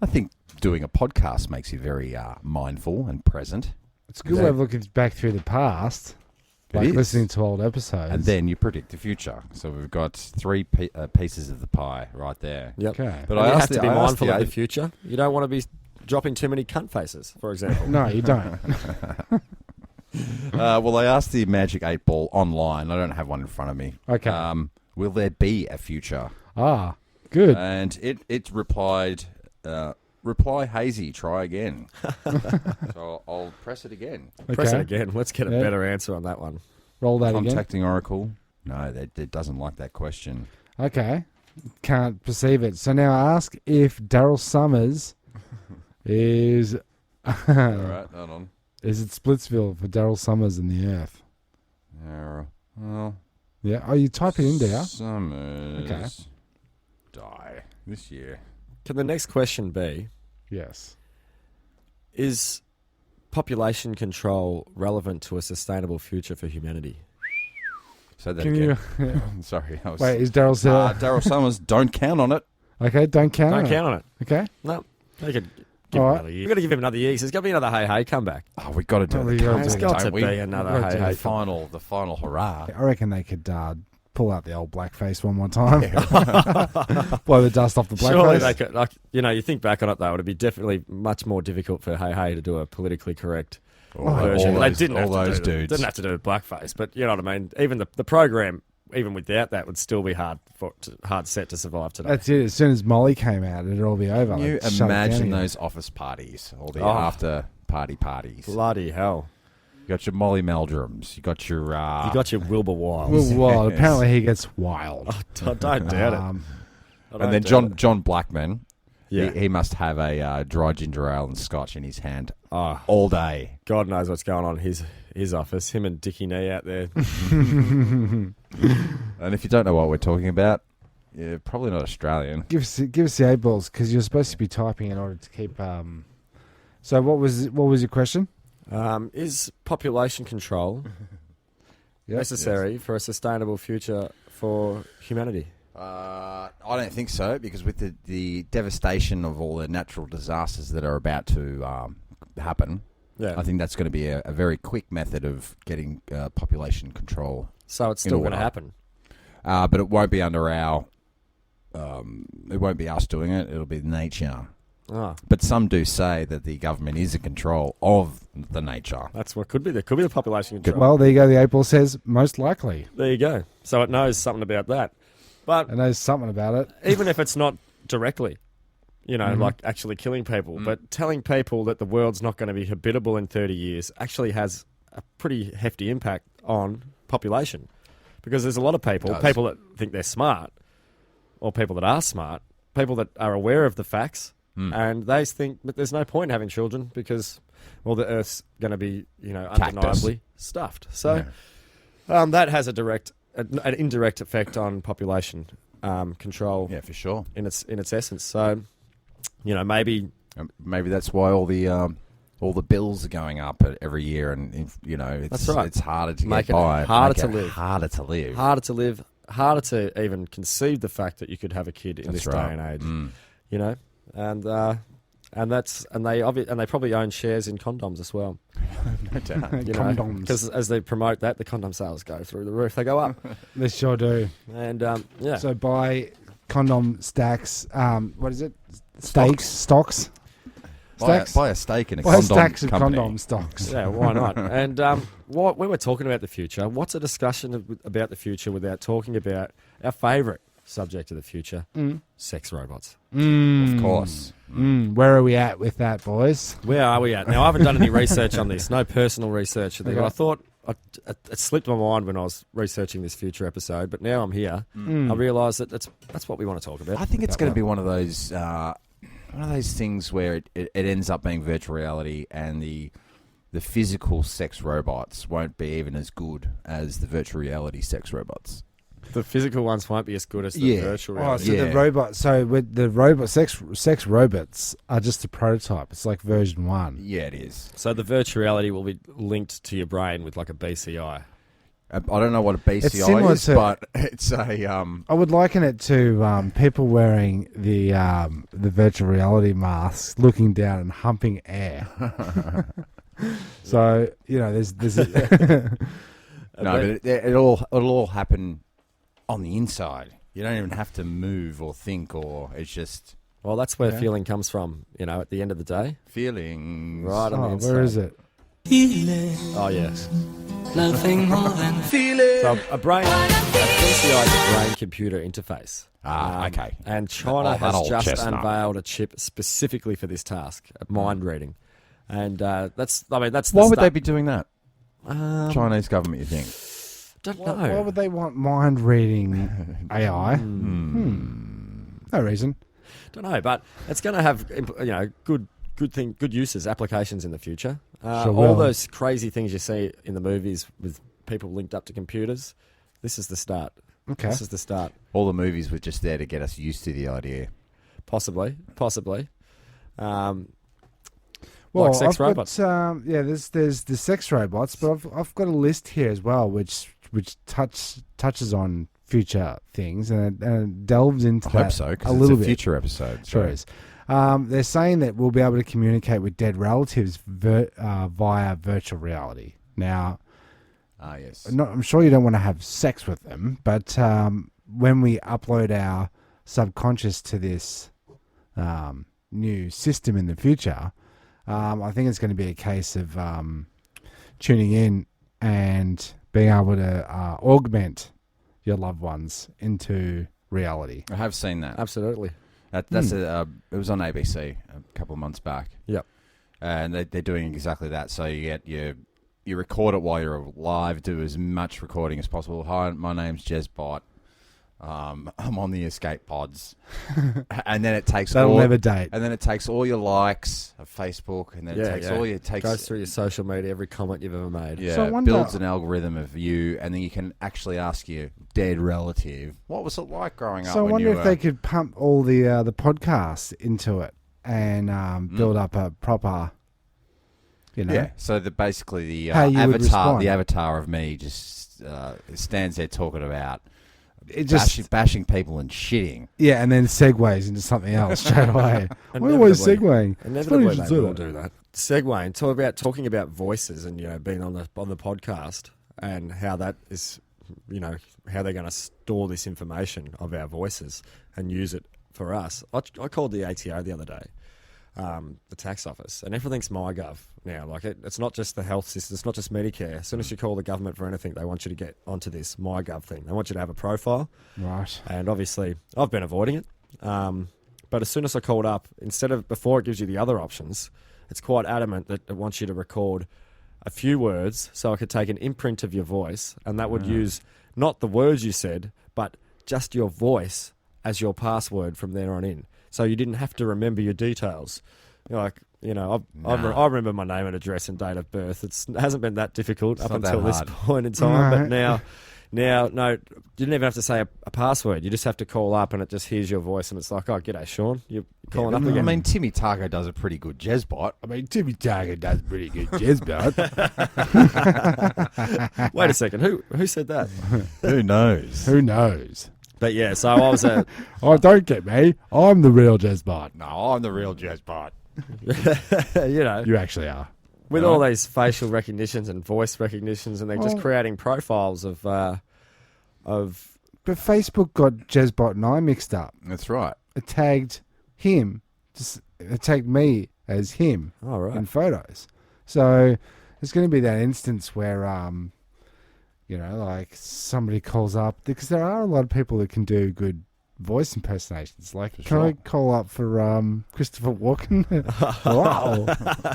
Speaker 3: I think doing a podcast makes you very mindful and present.
Speaker 4: It's a good way of looking back through the past,
Speaker 3: It
Speaker 4: like
Speaker 3: is.
Speaker 4: listening to old episodes.
Speaker 3: And then you predict the future. So we've got three pieces of the pie right there.
Speaker 5: Yep.
Speaker 4: Okay.
Speaker 3: But
Speaker 5: And
Speaker 3: I
Speaker 5: you
Speaker 3: asked
Speaker 5: have to be
Speaker 3: I asked
Speaker 5: mindful of
Speaker 3: the
Speaker 5: the future. You don't want to be dropping too many cunt faces, for example.
Speaker 4: No, you don't.
Speaker 3: well, I asked the Magic 8 Ball online. I don't have one in front of me.
Speaker 4: Okay.
Speaker 3: Will there be a future?
Speaker 4: Good.
Speaker 3: And it replied, reply hazy, try again. So I'll press it again.
Speaker 5: Press it
Speaker 4: Okay.
Speaker 5: again. Let's get a
Speaker 4: Yeah.
Speaker 5: better answer on that one.
Speaker 4: Roll that again.
Speaker 3: Contacting Oracle. No, that doesn't like that question.
Speaker 4: Okay. Can't perceive it. So now ask if Daryl Summers is...
Speaker 3: All right, hold on.
Speaker 4: Is it Splitsville for Daryl Summers and the Earth?
Speaker 3: Well,
Speaker 4: Yeah. Oh, you type it in there.
Speaker 3: Summers
Speaker 4: Okay.
Speaker 3: die this year.
Speaker 5: Can the next question be,
Speaker 4: Yes.
Speaker 5: is population control relevant to a sustainable future for humanity?
Speaker 3: Say that
Speaker 4: Can
Speaker 3: again.
Speaker 4: you...
Speaker 3: Sorry. I was,
Speaker 4: Wait, is Daryl...
Speaker 3: Daryl Summers, don't count on it.
Speaker 4: Okay, don't count
Speaker 5: Don't
Speaker 4: on
Speaker 5: count on it.
Speaker 4: it. Okay.
Speaker 5: No. They could give him
Speaker 4: All right.
Speaker 5: another year. We've got to give him another year. So there's got to be another hey comeback.
Speaker 3: Oh, we've got to do
Speaker 4: Oh,
Speaker 3: the
Speaker 4: we gotta
Speaker 3: comeback,
Speaker 4: do
Speaker 5: There's
Speaker 4: it.
Speaker 5: got to
Speaker 3: don't we?
Speaker 5: be another
Speaker 4: We've got to
Speaker 5: hey
Speaker 4: do
Speaker 5: hey.
Speaker 3: The final hurrah.
Speaker 4: I reckon they could pull out the old blackface one more time. Blow the dust off the blackface.
Speaker 5: Surely they could, like, you think back on it though, it'd be definitely much more difficult for Hey Hey to do a politically correct version.
Speaker 3: all
Speaker 5: They
Speaker 3: those-
Speaker 5: didn't
Speaker 3: all
Speaker 5: have to
Speaker 3: those
Speaker 5: do
Speaker 3: dudes.
Speaker 5: Didn't have to do blackface, but you know what I mean. Even the program, even without that, would still be hard set to survive today.
Speaker 4: That's it. As soon as Molly came out, it'd all be over.
Speaker 3: Can you
Speaker 4: Like, shut it down
Speaker 3: imagine
Speaker 4: again.
Speaker 3: those office parties or the
Speaker 5: Oh.
Speaker 3: after parties?
Speaker 5: Bloody hell!
Speaker 3: You got your Molly Meldrums. You got your...
Speaker 5: You got your Wilbur Wiles.
Speaker 4: Well, well,
Speaker 3: Yes.
Speaker 4: apparently he gets wild.
Speaker 5: I don't doubt it. I don't
Speaker 3: and then
Speaker 5: doubt
Speaker 3: John Blackman,
Speaker 5: Yeah.
Speaker 3: he must have a dry ginger ale and scotch in his hand
Speaker 5: Oh,
Speaker 3: all day.
Speaker 5: God knows what's going on in his office. Him and Dickie Nee out there.
Speaker 3: And if you don't know what we're talking about, you're probably not Australian.
Speaker 4: Give us the 8 balls because you're supposed to be typing in order to keep. So what was your question?
Speaker 5: Is population control
Speaker 4: Yep.
Speaker 5: necessary for a sustainable future for humanity?
Speaker 3: I don't think so, because with the devastation of all the natural disasters that are about to happen,
Speaker 5: Yeah.
Speaker 3: I think that's going to be a very quick method of getting population control.
Speaker 5: So it's
Speaker 3: in
Speaker 5: still going to
Speaker 3: order.
Speaker 5: happen.
Speaker 3: But it won't be under our... it won't be us doing it. It'll be nature.
Speaker 5: Oh,
Speaker 3: But some do say that the government is in control of the nature.
Speaker 5: that's what could be. There could be the population control.
Speaker 4: Well, there you go. The 8 ball says most likely.
Speaker 5: There you go. So it knows something about that. But
Speaker 4: I know something about it.
Speaker 5: even if it's not directly, like actually killing people, but telling people that the world's not going to be habitable in 30 years actually has a pretty hefty impact on population. Because there's a lot of people that think they're smart, or people that are smart, people that are aware of the facts, and they think that there's no point in having children because, well, the Earth's going to be, undeniably stuffed. So that has an indirect effect on population control.
Speaker 3: Yeah, for sure.
Speaker 5: In its essence. So, maybe
Speaker 3: Maybe that's why all the bills are going up every year, and it's
Speaker 5: That's right.
Speaker 3: it's harder to
Speaker 5: Make
Speaker 3: get
Speaker 5: it
Speaker 3: by,
Speaker 5: harder
Speaker 3: Make
Speaker 5: to
Speaker 3: it
Speaker 5: live.
Speaker 3: harder to live.
Speaker 5: harder to live, harder to even conceive the fact that you could have a kid in
Speaker 3: That's
Speaker 5: this
Speaker 3: right.
Speaker 5: day and age.
Speaker 3: Mm.
Speaker 5: And they probably own shares in condoms as well.
Speaker 3: No doubt.
Speaker 4: Condoms.
Speaker 5: Because as they promote that, the condom sales go through the roof. They go up.
Speaker 4: They sure do.
Speaker 5: And yeah,
Speaker 4: So buy condom stacks. What is it? Stocks. Stacks?
Speaker 3: Buy a steak in a
Speaker 4: Buy
Speaker 3: condom
Speaker 4: stacks of
Speaker 3: company.
Speaker 4: condom stocks.
Speaker 5: Yeah, why not? And when we're talking about the future, what's a discussion about the future without talking about our favourite subject of the future, sex robots?
Speaker 3: Of course.
Speaker 4: Where are we at with that, boys?
Speaker 5: Where are we at? Now, I haven't done any research on this, no personal research. But I thought it slipped my mind when I was researching this future episode, but now I'm here. I realise that that's what we want to talk about.
Speaker 3: I think it's going to be one of those things where it ends up being virtual reality, and the physical sex robots won't be even as good as the virtual reality sex robots.
Speaker 5: The physical ones won't be as good as the virtual reality.
Speaker 4: The robot. So with the robot sex robots are just a prototype. It's like version 1.
Speaker 3: Yeah, it is.
Speaker 5: So the virtual reality will be linked to your brain with like a BCI.
Speaker 3: I don't know what a
Speaker 4: It's
Speaker 3: BCI
Speaker 4: similar
Speaker 3: is,
Speaker 4: to-
Speaker 3: but it's a
Speaker 4: I would liken it to people wearing the virtual reality masks, looking down and humping air. So there's
Speaker 3: no, but it'll all happen on the inside. You don't even have to move or think, or it's just
Speaker 5: Well, that's where feeling comes from, at the end of the day.
Speaker 3: feelings.
Speaker 5: Right on the inside.
Speaker 4: where is it?
Speaker 5: Oh, yes.
Speaker 1: Nothing more than feeling.
Speaker 5: So a BCI is a brain-computer interface.
Speaker 3: Okay.
Speaker 5: And China
Speaker 3: that
Speaker 5: has
Speaker 3: old
Speaker 5: just
Speaker 3: chestnut.
Speaker 5: unveiled a chip specifically for this task, mind reading. And that's the
Speaker 3: Why would they
Speaker 5: start.
Speaker 3: be doing that? Chinese government, you think?
Speaker 5: Don't
Speaker 4: Why
Speaker 5: know.
Speaker 4: would they want mind reading AI? No reason.
Speaker 5: Don't know, but it's going to have good uses, applications in the future.
Speaker 4: Sure
Speaker 5: all
Speaker 4: will.
Speaker 5: those crazy things you see in the movies with people linked up to computers. This is the start.
Speaker 4: Okay.
Speaker 5: This is the start.
Speaker 3: All the movies were just there to get us used to the idea.
Speaker 5: Possibly.
Speaker 4: Well,
Speaker 5: like sex
Speaker 4: I've
Speaker 5: robots.
Speaker 4: got, there's the sex robots, but I've got a list here as well, which touches on future things and it delves into
Speaker 3: I hope
Speaker 4: that
Speaker 3: so,
Speaker 4: a
Speaker 3: because
Speaker 4: little
Speaker 3: it's a
Speaker 4: bit.
Speaker 3: future episode.
Speaker 4: Sure is. They're saying that we'll be able to communicate with dead relatives via virtual reality. Now,
Speaker 3: Yes.
Speaker 4: I'm sure you don't want to have sex with them, but when we upload our subconscious to this new system in the future, I think it's going to be a case of tuning in and being able to augment your loved ones into reality.
Speaker 3: I have seen that.
Speaker 5: Absolutely.
Speaker 3: That's it was on ABC a couple of months back.
Speaker 5: Yep.
Speaker 3: And they're doing exactly that. So you get you record it while you're live, do as much recording as possible. Hi, my name's Jezbot. I'm on the escape pods. And then it takes
Speaker 4: That'll never date.
Speaker 3: And then it takes all your likes of Facebook, and then it takes all your
Speaker 5: goes through your social media, every comment you've ever made.
Speaker 3: Yeah,
Speaker 4: So I wonder-
Speaker 3: builds an algorithm of you, and then you can actually ask your dead relative, what was it like growing up?
Speaker 4: So I
Speaker 3: when
Speaker 4: wonder
Speaker 3: you
Speaker 4: if
Speaker 3: were...
Speaker 4: they could pump all the podcasts into it and build up a proper,
Speaker 3: Yeah, so basically the
Speaker 4: How you would respond.
Speaker 3: avatar of me just stands there talking about
Speaker 4: it just
Speaker 3: bashing people and shitting.
Speaker 4: yeah, and then segues into something else straight away. We're always segueing.
Speaker 5: Inevitably,
Speaker 4: It's funny
Speaker 5: they
Speaker 4: you
Speaker 5: will
Speaker 4: should
Speaker 5: do that. Segue and talking about voices and being on the podcast and how that is, how they're going to store this information of our voices and use it for us. I called the ATO the other day, the tax office, and everything's MyGov now. Like it's not just the health system, it's not just Medicare. As soon as you call the government for anything, they want you to get onto this MyGov thing. They want you to have a profile.
Speaker 4: Right.
Speaker 5: And obviously, I've been avoiding it. But as soon as I called up, before it gives you the other options, it's quite adamant that it wants you to record a few words so I could take an imprint of your voice, and that would use not the words you said, but just your voice as your password from there on in. So you didn't have to remember your details. I remember my name and address and date of birth. It hasn't been that difficult up
Speaker 3: not that
Speaker 5: until this
Speaker 3: hard.
Speaker 5: point in time, but
Speaker 4: No.
Speaker 5: Now, no, you didn't even have to say a password. You just have to call up and it just hears your voice and it's like, oh, g'day, Sean. You're calling up
Speaker 3: I
Speaker 5: again.
Speaker 3: mean, Timmy Targo does a pretty good Jezbot.
Speaker 4: I mean, Timmy Target does pretty good Jezbot.
Speaker 5: Wait a second. Who said that?
Speaker 3: Who knows?
Speaker 4: Who knows?
Speaker 5: But yeah, so I was
Speaker 4: Oh, don't get me. I'm the real Jezbot.
Speaker 3: No, I'm the real Jezbot.
Speaker 4: You actually are.
Speaker 5: with all these facial recognitions and voice recognitions, and they're just creating profiles of.
Speaker 4: But Facebook got Jezbot and I mixed up.
Speaker 3: That's right.
Speaker 4: It tagged him. It tagged me as him
Speaker 5: Oh, right.
Speaker 4: in photos. So there's going to be that instance where, like somebody calls up, because there are a lot of people that can do good voice impersonations. Like, can I call up for Christopher Walken? Wow.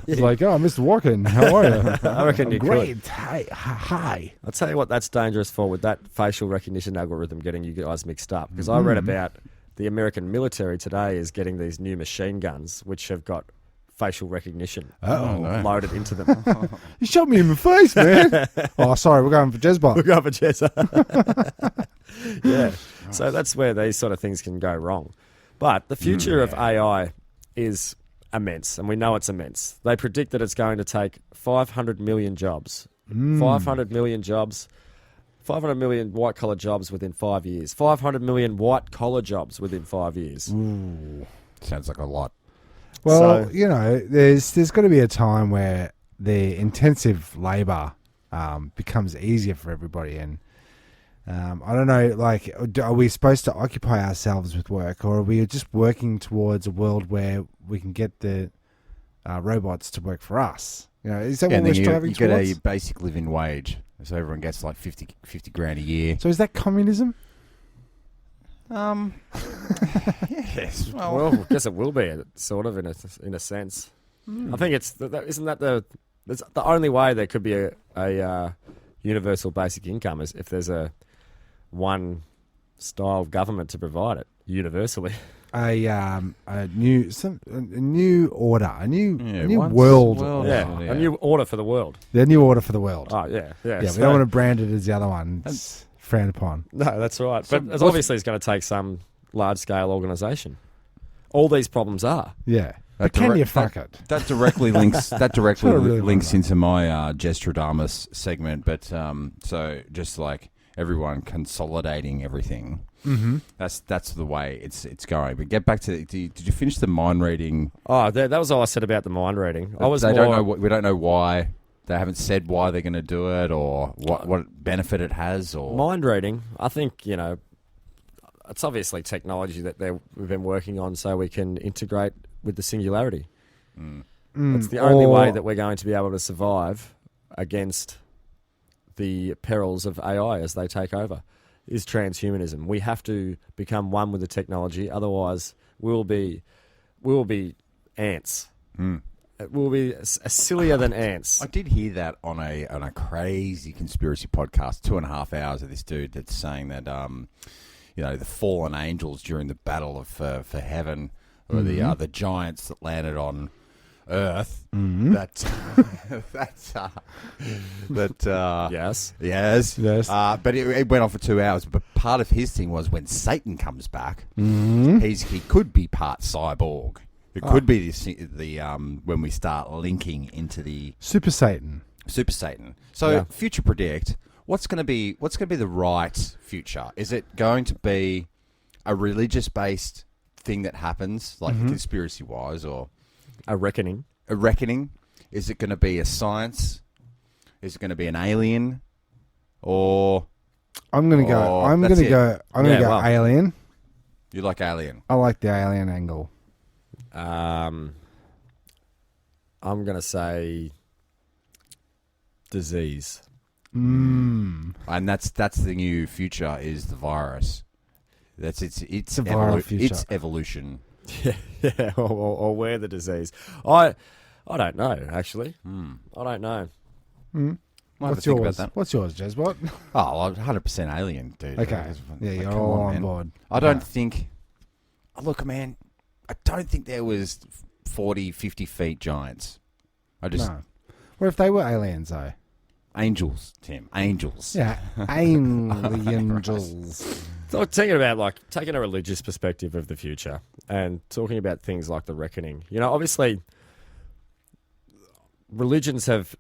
Speaker 4: It's like, oh, Mr. Walken, how are you?
Speaker 5: I reckon you
Speaker 4: Great.
Speaker 5: could.
Speaker 4: Hi.
Speaker 5: I'll tell you what that's dangerous for with that facial recognition algorithm getting you guys mixed up. Because I read about the American military today is getting these new machine guns which have got facial recognition loaded into them.
Speaker 4: You shot me in the face, man. Oh, sorry, we're going for Jezbot.
Speaker 5: Look up at Jess. Yeah. So that's where these sort of things can go wrong. But the future of AI is immense, and we know it's immense. They predict that it's going to take 500 million jobs. 500 million jobs. 500 million white-collar jobs within 5 years. 500 million white-collar jobs within 5 years.
Speaker 3: Ooh. Sounds like a lot.
Speaker 4: Well,
Speaker 5: So-
Speaker 4: there's got to be a time where the intensive labour becomes easier for everybody, and I don't know. Like, are we supposed to occupy ourselves with work, or are we just working towards a world where we can get the robots to work for us? Is that what we're striving
Speaker 3: you get
Speaker 4: towards?
Speaker 3: a basic living wage, so everyone gets like 50 grand a year.
Speaker 4: So is that communism?
Speaker 3: Yes.
Speaker 5: Well, I guess it will be, sort of, in a sense. I think isn't that the only way there could be a universal basic income is if there's a one style of government to provide it universally.
Speaker 4: A new order, a new
Speaker 3: once
Speaker 4: world.
Speaker 3: world.
Speaker 5: Yeah,
Speaker 3: Yeah.
Speaker 5: a new order for the world.
Speaker 4: The new order for the world.
Speaker 5: Oh, yeah.
Speaker 4: Yeah, we
Speaker 5: So-
Speaker 4: don't want to brand it as the other one. It's frowned upon.
Speaker 5: No, that's right.
Speaker 3: So
Speaker 5: But obviously it's going to take some large-scale organisation. All these problems are.
Speaker 4: Yeah. But can you fuck it?
Speaker 3: That directly links. That directly
Speaker 4: That's what I really
Speaker 3: links
Speaker 4: wanna know.
Speaker 3: into my Gestradamus segment. But so just like everyone consolidating everything.
Speaker 4: Mm-hmm.
Speaker 3: That's the way it's going. But get back to did you finish the mind reading?
Speaker 5: Oh, that was all I said about the mind reading. I was
Speaker 3: They
Speaker 5: more,
Speaker 3: don't know. We don't know why. They haven't said why they're going to do it or what benefit it has. Or
Speaker 5: mind reading. I think it's obviously technology that we've been working on, so we can integrate with the singularity. It's the only way that we're going to be able to survive against the perils of AI as they take over. Is transhumanism. We have to become one with the technology, otherwise we'll be ants. We'll be sillier than ants.
Speaker 3: I did hear that on a crazy conspiracy podcast, 2.5 hours of this dude that's saying that the fallen angels during the battle for heaven, or the giants that landed on Earth.
Speaker 5: Yes.
Speaker 3: But it went on for 2 hours. But part of his thing was when Satan comes back, he could be part cyborg. It could be the when we start linking into the
Speaker 4: Super Satan.
Speaker 3: Super Satan. So future predict. What's going to be the right future? Is it going to be a religious based thing that happens, like conspiracy wise, or
Speaker 5: A reckoning.
Speaker 3: a reckoning? Is it going to be a science? Is it going to be an alien? Or
Speaker 4: I'm gonna go.
Speaker 3: Oh,
Speaker 4: I'm
Speaker 3: that's
Speaker 4: gonna
Speaker 3: it.
Speaker 4: go. I'm gonna
Speaker 5: Yeah,
Speaker 4: go
Speaker 5: well.
Speaker 4: alien.
Speaker 3: you like alien?
Speaker 4: I like the alien angle.
Speaker 5: I'm going to say disease.
Speaker 3: And that's the new future is the virus. That's it's
Speaker 4: a viral future.
Speaker 3: It's evolution.
Speaker 5: Yeah, or where the disease. I don't know, actually. I don't know.
Speaker 3: Might have
Speaker 4: What's
Speaker 3: to think
Speaker 4: yours?
Speaker 3: about that.
Speaker 4: What's yours, Jezbot?
Speaker 3: Oh, 100% alien, dude.
Speaker 4: Okay. Yeah,
Speaker 3: Like,
Speaker 4: you're
Speaker 3: come
Speaker 4: all
Speaker 3: on,
Speaker 4: on
Speaker 3: man.
Speaker 4: board.
Speaker 3: I don't
Speaker 4: Okay.
Speaker 3: think... Look, man, I don't think there was 40, 50 feet giants. I just...
Speaker 4: No. What if they were aliens, though?
Speaker 3: Angels, Tim. Angels.
Speaker 4: Yeah, angels.
Speaker 5: So thinking about taking a religious perspective of the future and talking about things like the reckoning. Obviously, religions have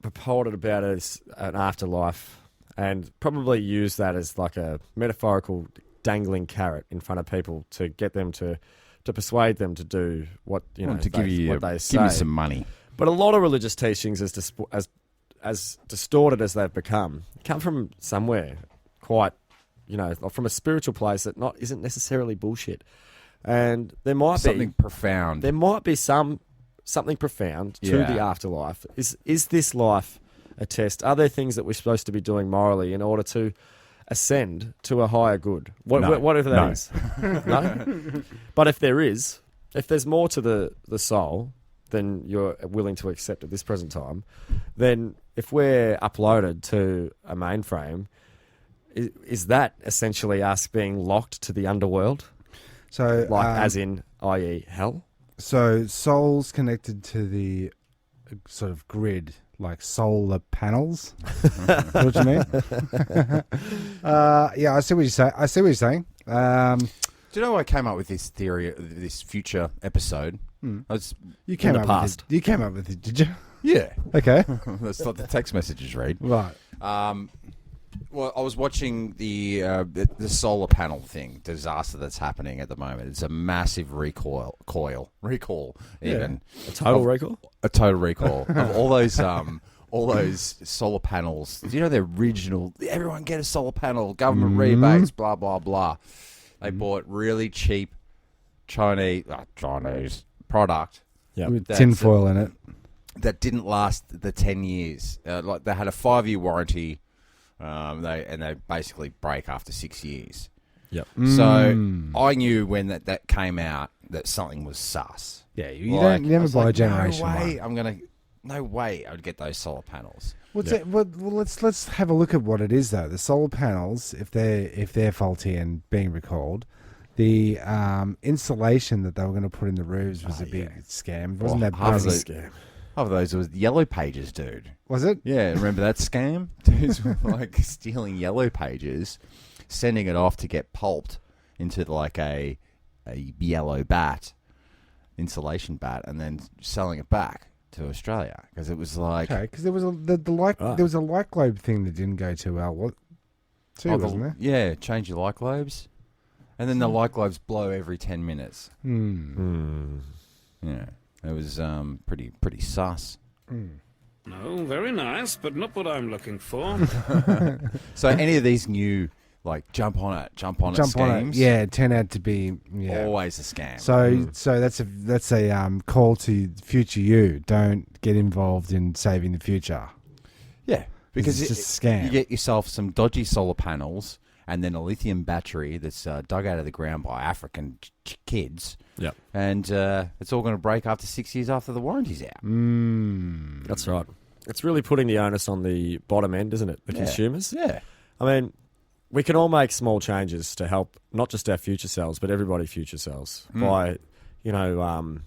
Speaker 5: purported about it as an afterlife and probably use that as like a metaphorical dangling carrot in front of people to get them to persuade them to do what
Speaker 3: To give you
Speaker 5: what they say.
Speaker 3: some money.
Speaker 5: But a lot of religious teachings, as distorted as they've become, come from somewhere quite, from a spiritual place that isn't necessarily bullshit. And there might
Speaker 3: Something
Speaker 5: be
Speaker 3: profound.
Speaker 5: there might be some something profound to
Speaker 3: Yeah.
Speaker 5: the afterlife. Is this life a test? Are there things that we're supposed to be doing morally in order to ascend to a higher good? Whatever that is. No? But if there's more to the soul than you're willing to accept at this present time, then if we're uploaded to a mainframe, is that essentially us being locked to the underworld?
Speaker 4: So,
Speaker 5: As in, i.e. hell?
Speaker 4: so souls connected to the sort of grid, like solar panels. What do you mean? Yeah, I see what you're saying.
Speaker 3: Do you know I came up with this theory, this future episode?
Speaker 4: You came
Speaker 5: the
Speaker 4: up
Speaker 5: past.
Speaker 4: with it. You came up with it, did you?
Speaker 3: Yeah.
Speaker 4: Okay.
Speaker 3: That's what the text messages read.
Speaker 4: Right.
Speaker 3: Well, I was watching the solar panel disaster that's happening at the moment. It's a massive recall, even
Speaker 5: A total recall?
Speaker 3: a total recall of all those solar panels. Do you know the original? Everyone get a solar panel. Government rebates. Blah blah blah. They bought really cheap Chinese product.
Speaker 5: Yeah.
Speaker 4: With
Speaker 3: That's
Speaker 4: tinfoil in it.
Speaker 3: that didn't last the 10 years. Like they had a 5-year warranty. They basically break after 6 years.
Speaker 5: Yep.
Speaker 3: So I knew when that came out that something was sus.
Speaker 4: Yeah, you never buy Generation
Speaker 3: No way I'd get those solar panels.
Speaker 4: Let's have a look at what it is though. The solar panels, if they're faulty and being recalled, the insulation that they were going to put in the roofs was a big scam. Wasn't that
Speaker 3: half of
Speaker 4: bloody
Speaker 3: the-
Speaker 4: scam?
Speaker 3: Half of those was Yellow Pages, dude.
Speaker 4: Was it?
Speaker 3: Yeah, remember that scam? Dudes were like stealing Yellow Pages, sending it off to get pulped into like a yellow insulation bat, and then selling it back to Australia because it was like
Speaker 4: Okay, because there was there was a light globe thing that didn't go too well. Wasn't there?
Speaker 3: Yeah, change your light globes, and then the light globes blow every 10 minutes. Yeah, it was pretty sus.
Speaker 2: No, very nice, but not what I'm looking for.
Speaker 3: So any of these new like jump on it schemes,
Speaker 4: Yeah, it turned out to be
Speaker 3: always a scam.
Speaker 4: So that's a call to future you. Don't get involved in saving the future.
Speaker 3: Yeah, because
Speaker 4: it's just a scam.
Speaker 3: You get yourself some dodgy solar panels and then a lithium battery that's dug out of the ground by African kids.
Speaker 5: Yep.
Speaker 3: And it's all going to break after 6 years after the warranty's out.
Speaker 5: That's right. It's really putting the onus on the bottom end, isn't it? The consumers.
Speaker 3: Yeah.
Speaker 5: I mean, we can all make small changes to help not just our future selves, but everybody future selves by, well,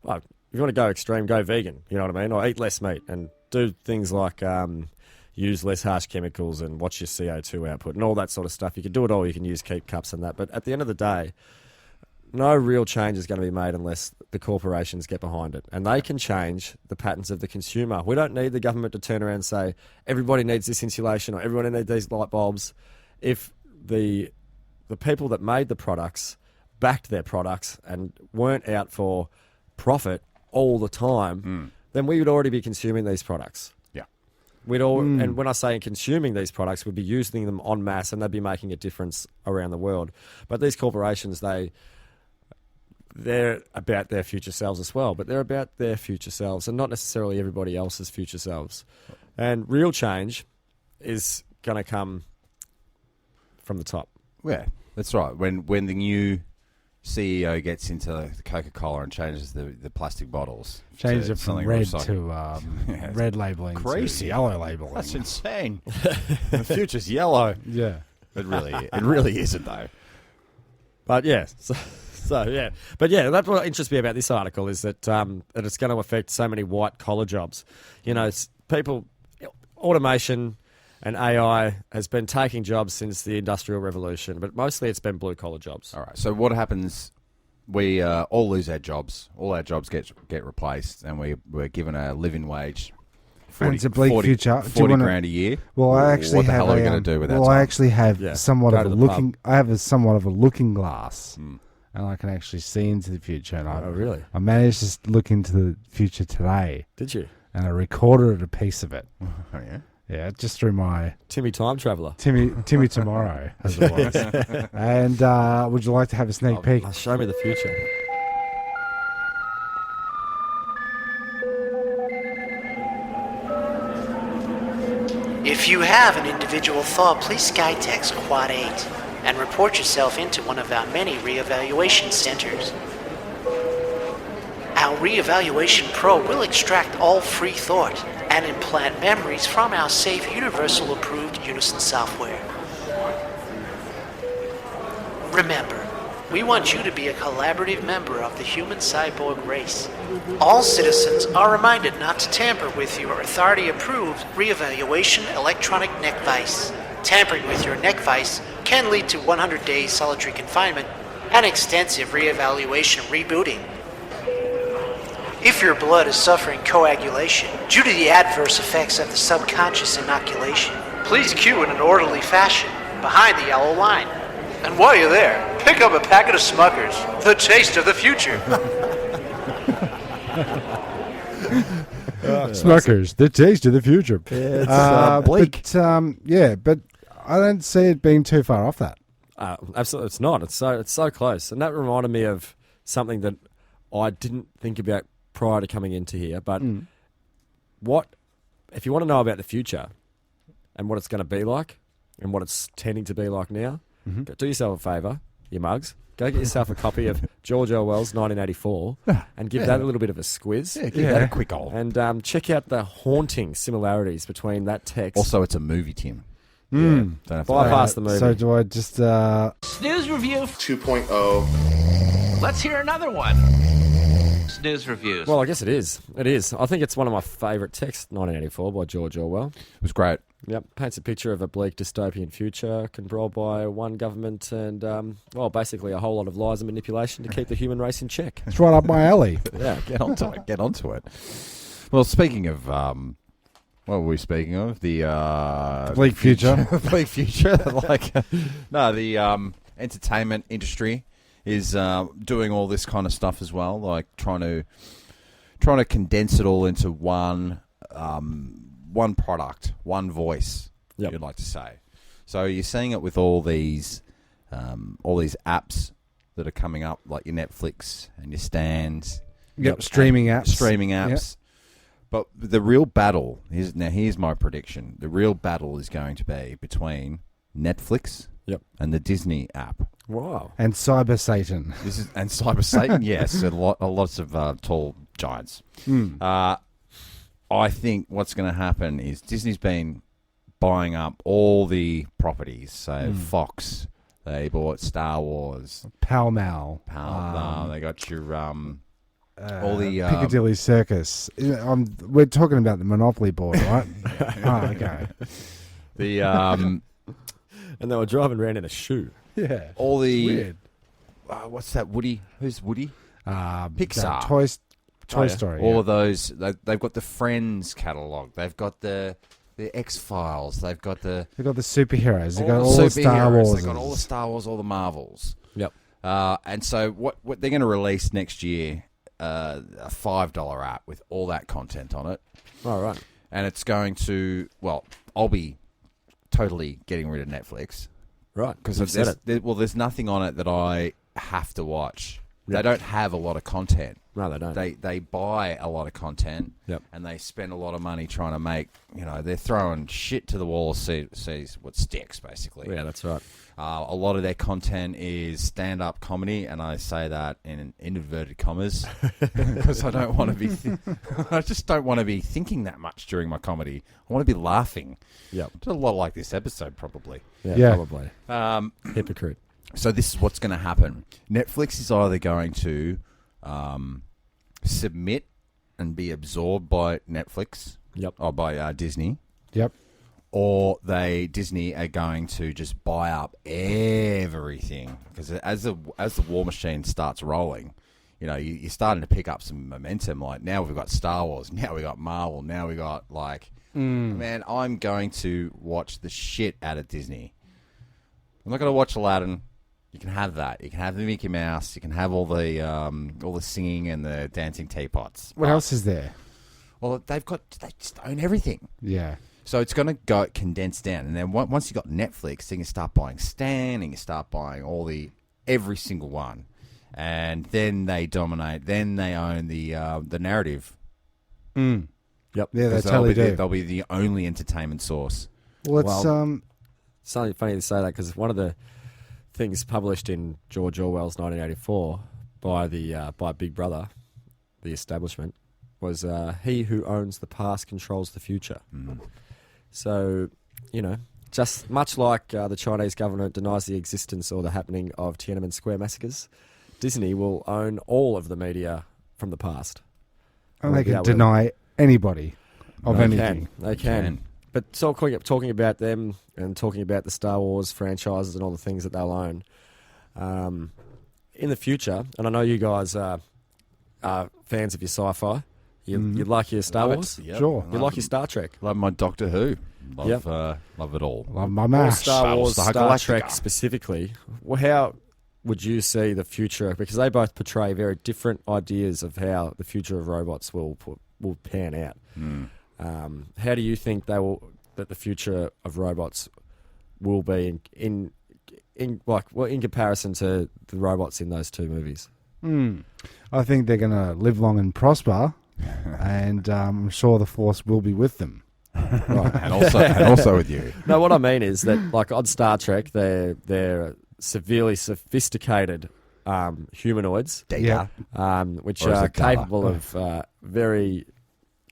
Speaker 5: if you want to go extreme, go vegan, you know what I mean? Or eat less meat and do things like use less harsh chemicals and watch your CO2 output and all that sort of stuff. You can do it all. You can use keep cups and that. But at the end of the day, no real change is going to be made unless the corporations get behind it. And they can change the patterns of the consumer. We don't need the government to turn around and say, everybody needs this insulation or everybody needs these light bulbs. If the people that made the products backed their products and weren't out for profit all the time, then we would already be consuming these products.
Speaker 3: Yeah.
Speaker 5: And when I say consuming these products, we'd be using them en masse and they'd be making a difference around the world. But these corporations, they're about their future selves as well, but they're about their future selves and not necessarily everybody else's future selves. And real change is going to come from the top.
Speaker 3: Yeah, that's right. When the new CEO gets into the Coca-Cola and changes the plastic bottles.
Speaker 4: Change
Speaker 3: to
Speaker 4: it from
Speaker 3: something
Speaker 4: red
Speaker 3: recyclable.
Speaker 4: to red labelling
Speaker 3: Crazy.
Speaker 4: to yellow labelling.
Speaker 3: That's insane. The future's yellow.
Speaker 4: Yeah.
Speaker 3: It really isn't though.
Speaker 5: But yeah, but yeah, that's what interests me about this article is that it's going to affect so many white collar jobs. You know, automation and AI has been taking jobs since the Industrial Revolution, but mostly it's been blue collar jobs.
Speaker 3: All right. So what happens? We all lose our jobs. All our jobs get replaced, and we're given a living wage. 40,
Speaker 4: And it's a bleak
Speaker 3: 40
Speaker 4: future.
Speaker 3: 40 grand a year.
Speaker 4: Well, I actually
Speaker 3: what the
Speaker 4: have
Speaker 3: hell are we going to do with that?
Speaker 4: Well, I actually have
Speaker 5: Yeah,
Speaker 4: somewhat
Speaker 5: go
Speaker 4: of
Speaker 5: to
Speaker 4: a
Speaker 5: the
Speaker 4: looking.
Speaker 5: pub.
Speaker 4: I have a somewhat of a looking glass, and I can actually see into the future. And
Speaker 5: Oh, really?
Speaker 4: I managed to look into the future today,
Speaker 5: Did you?
Speaker 4: and I recorded a piece of it.
Speaker 3: Oh yeah.
Speaker 4: Yeah, just through my
Speaker 5: Timmy Time Traveller.
Speaker 4: Timmy Tomorrow, as it was. And would you like to have a sneak peek?
Speaker 5: Show me the future.
Speaker 6: If you have an individual thought, please SkyText Quad 8 and report yourself into one of our many reevaluation centers. Our Reevaluation Pro will extract all free thought and implant memories from our safe, universal-approved Unison software. Remember, we want you to be a collaborative member of the human cyborg race. All citizens are reminded not to tamper with your authority-approved Reevaluation electronic neck vise. Tampering with your neck vise can lead to 100 days solitary confinement and extensive reevaluation rebooting. If your blood is suffering coagulation due to the adverse effects of the subconscious inoculation, please queue in an orderly fashion behind the yellow line. And while you're there, pick up a packet of Smuckers, the taste of the future.
Speaker 4: Smuckers, the taste of the future.
Speaker 3: It's bleak.
Speaker 4: But I don't see it being too far off that.
Speaker 5: Absolutely, it's not. It's so close, and that reminded me of something that I didn't think about prior to coming into here. But what if you want to know about the future and what it's going to be like and what it's tending to be like now? Do yourself a favour, you mugs. Go get yourself a copy of George Orwell's 1984 and give that a little bit of a squiz.
Speaker 3: Yeah, give that a quick old.
Speaker 5: And check out the haunting similarities between that text.
Speaker 3: Also, it's a movie, Tim.
Speaker 5: Don't have to bypass the movie.
Speaker 4: So do I just...
Speaker 7: Snooze review
Speaker 8: 2.0.
Speaker 7: Let's hear another one. Snooze reviews.
Speaker 5: Well, I guess it is. It is. I think it's one of my favourite texts, 1984 by George Orwell.
Speaker 3: It was great.
Speaker 5: Yep, paints a picture of a bleak dystopian future controlled by one government and, basically a whole lot of lies and manipulation to keep the human race in check.
Speaker 4: It's right up my alley.
Speaker 5: Yeah,
Speaker 3: Get onto it. Get onto it. Well, speaking of... what were we speaking of? The...
Speaker 4: Bleak future.
Speaker 3: bleak future. The entertainment industry is doing all this kind of stuff as well, like trying to condense it all into one product, one voice.
Speaker 5: Yep.
Speaker 3: You'd like to say. So you're seeing it with all these apps that are coming up, like your Netflix and your Stands.
Speaker 4: Yep, streaming apps. Yep.
Speaker 3: But the real battle here's my prediction. The real battle is going to be between Netflix and the Disney app.
Speaker 5: Wow.
Speaker 4: And Cyber Satan.
Speaker 3: And Cyber Satan, yes, lots of tall giants. I think what's going to happen is Disney's been buying up all the properties. So Fox, they bought Star Wars,
Speaker 4: Pall Mall.
Speaker 3: they got your all the
Speaker 4: Piccadilly Circus. We're talking about the Monopoly board, right? Okay.
Speaker 3: The
Speaker 5: And they were driving around in a shoe.
Speaker 4: Yeah.
Speaker 3: all the
Speaker 4: Weird.
Speaker 3: what's that? Woody? Who's Woody?
Speaker 4: Pixar. Toy Story.
Speaker 3: All of those. They've got the Friends catalog. They've got the X-Files. They've got the
Speaker 4: superheroes. They've got all the Star Wars.
Speaker 3: They've got all the Star Wars, all the Marvels.
Speaker 5: Yep.
Speaker 3: And so what they're going to release next year, a $5 app with all that content on it.
Speaker 5: All right.
Speaker 3: And it's going to, I'll be totally getting rid of Netflix.
Speaker 5: Right.
Speaker 3: Because there's nothing on it that I have to watch.
Speaker 5: Yep.
Speaker 3: They don't have a lot of content.
Speaker 5: No, they don't.
Speaker 3: They buy a lot of content.
Speaker 5: Yep.
Speaker 3: And they spend a lot of money trying to make, they're throwing shit to the wall to see what sticks, basically.
Speaker 5: Yeah, that's right.
Speaker 3: A lot of their content is stand-up comedy, and I say that in inverted commas because I don't want to be. I just don't want to be thinking that much during my comedy. I want to be laughing.
Speaker 5: Yeah,
Speaker 3: just a lot like this episode, probably.
Speaker 5: Yeah. Probably. Hypocrite.
Speaker 3: So this is what's going to happen. Netflix is either going to submit and be absorbed by Netflix, or by Disney, or Disney are going to just buy up everything, because as the war machine starts rolling, you're starting to pick up some momentum. Like now we've got Star Wars, now we got Marvel, now we got man, I'm going to watch the shit out of Disney. I'm not going to watch Aladdin. You can have that. You can have the Mickey Mouse. You can have all the singing and the dancing teapots.
Speaker 4: What else is there?
Speaker 3: Well, they just own everything.
Speaker 4: Yeah.
Speaker 3: So it's going to go condense down, and then once you got Netflix, then you start buying Stan, and you start buying every single one, and then they dominate. Then they own the narrative.
Speaker 4: Yep. Yeah, they
Speaker 3: They'll
Speaker 4: totally do.
Speaker 3: They'll be the only entertainment source.
Speaker 4: Well, it's
Speaker 5: It's something funny to say that because one of the things published in George Orwell's 1984 by Big Brother, the establishment, was he who owns the past controls the future. So, just much like the Chinese government denies the existence or the happening of Tiananmen Square massacres, Disney will own all of the media from the past.
Speaker 4: and they can deny anybody of anything.
Speaker 5: They can. But talking about them and talking about the Star Wars franchises and all the things that they'll own, in the future, and I know you guys are fans of your sci-fi, you like your Star Wars?
Speaker 3: Yep.
Speaker 4: Sure.
Speaker 5: You like your Star Trek?
Speaker 3: Love my Doctor Who. Love,
Speaker 5: Yep.
Speaker 3: love it all.
Speaker 4: Love my
Speaker 5: Or
Speaker 4: mash.
Speaker 5: Star Wars,
Speaker 3: Battlestar
Speaker 5: Star
Speaker 3: Galactica.
Speaker 5: Trek specifically. Well, how would you see the future? Because they both portray very different ideas of how the future of robots will pan out. How do you think that the future of robots will be in comparison to the robots in those two movies?
Speaker 4: I think they're going to live long and prosper, and I'm sure the Force will be with them.
Speaker 3: Right. and also with you.
Speaker 5: No, what I mean is that, like on Star Trek, they're severely sophisticated humanoids,
Speaker 4: Yeah.
Speaker 5: which
Speaker 3: Or is
Speaker 5: are
Speaker 3: it data?
Speaker 5: capable of very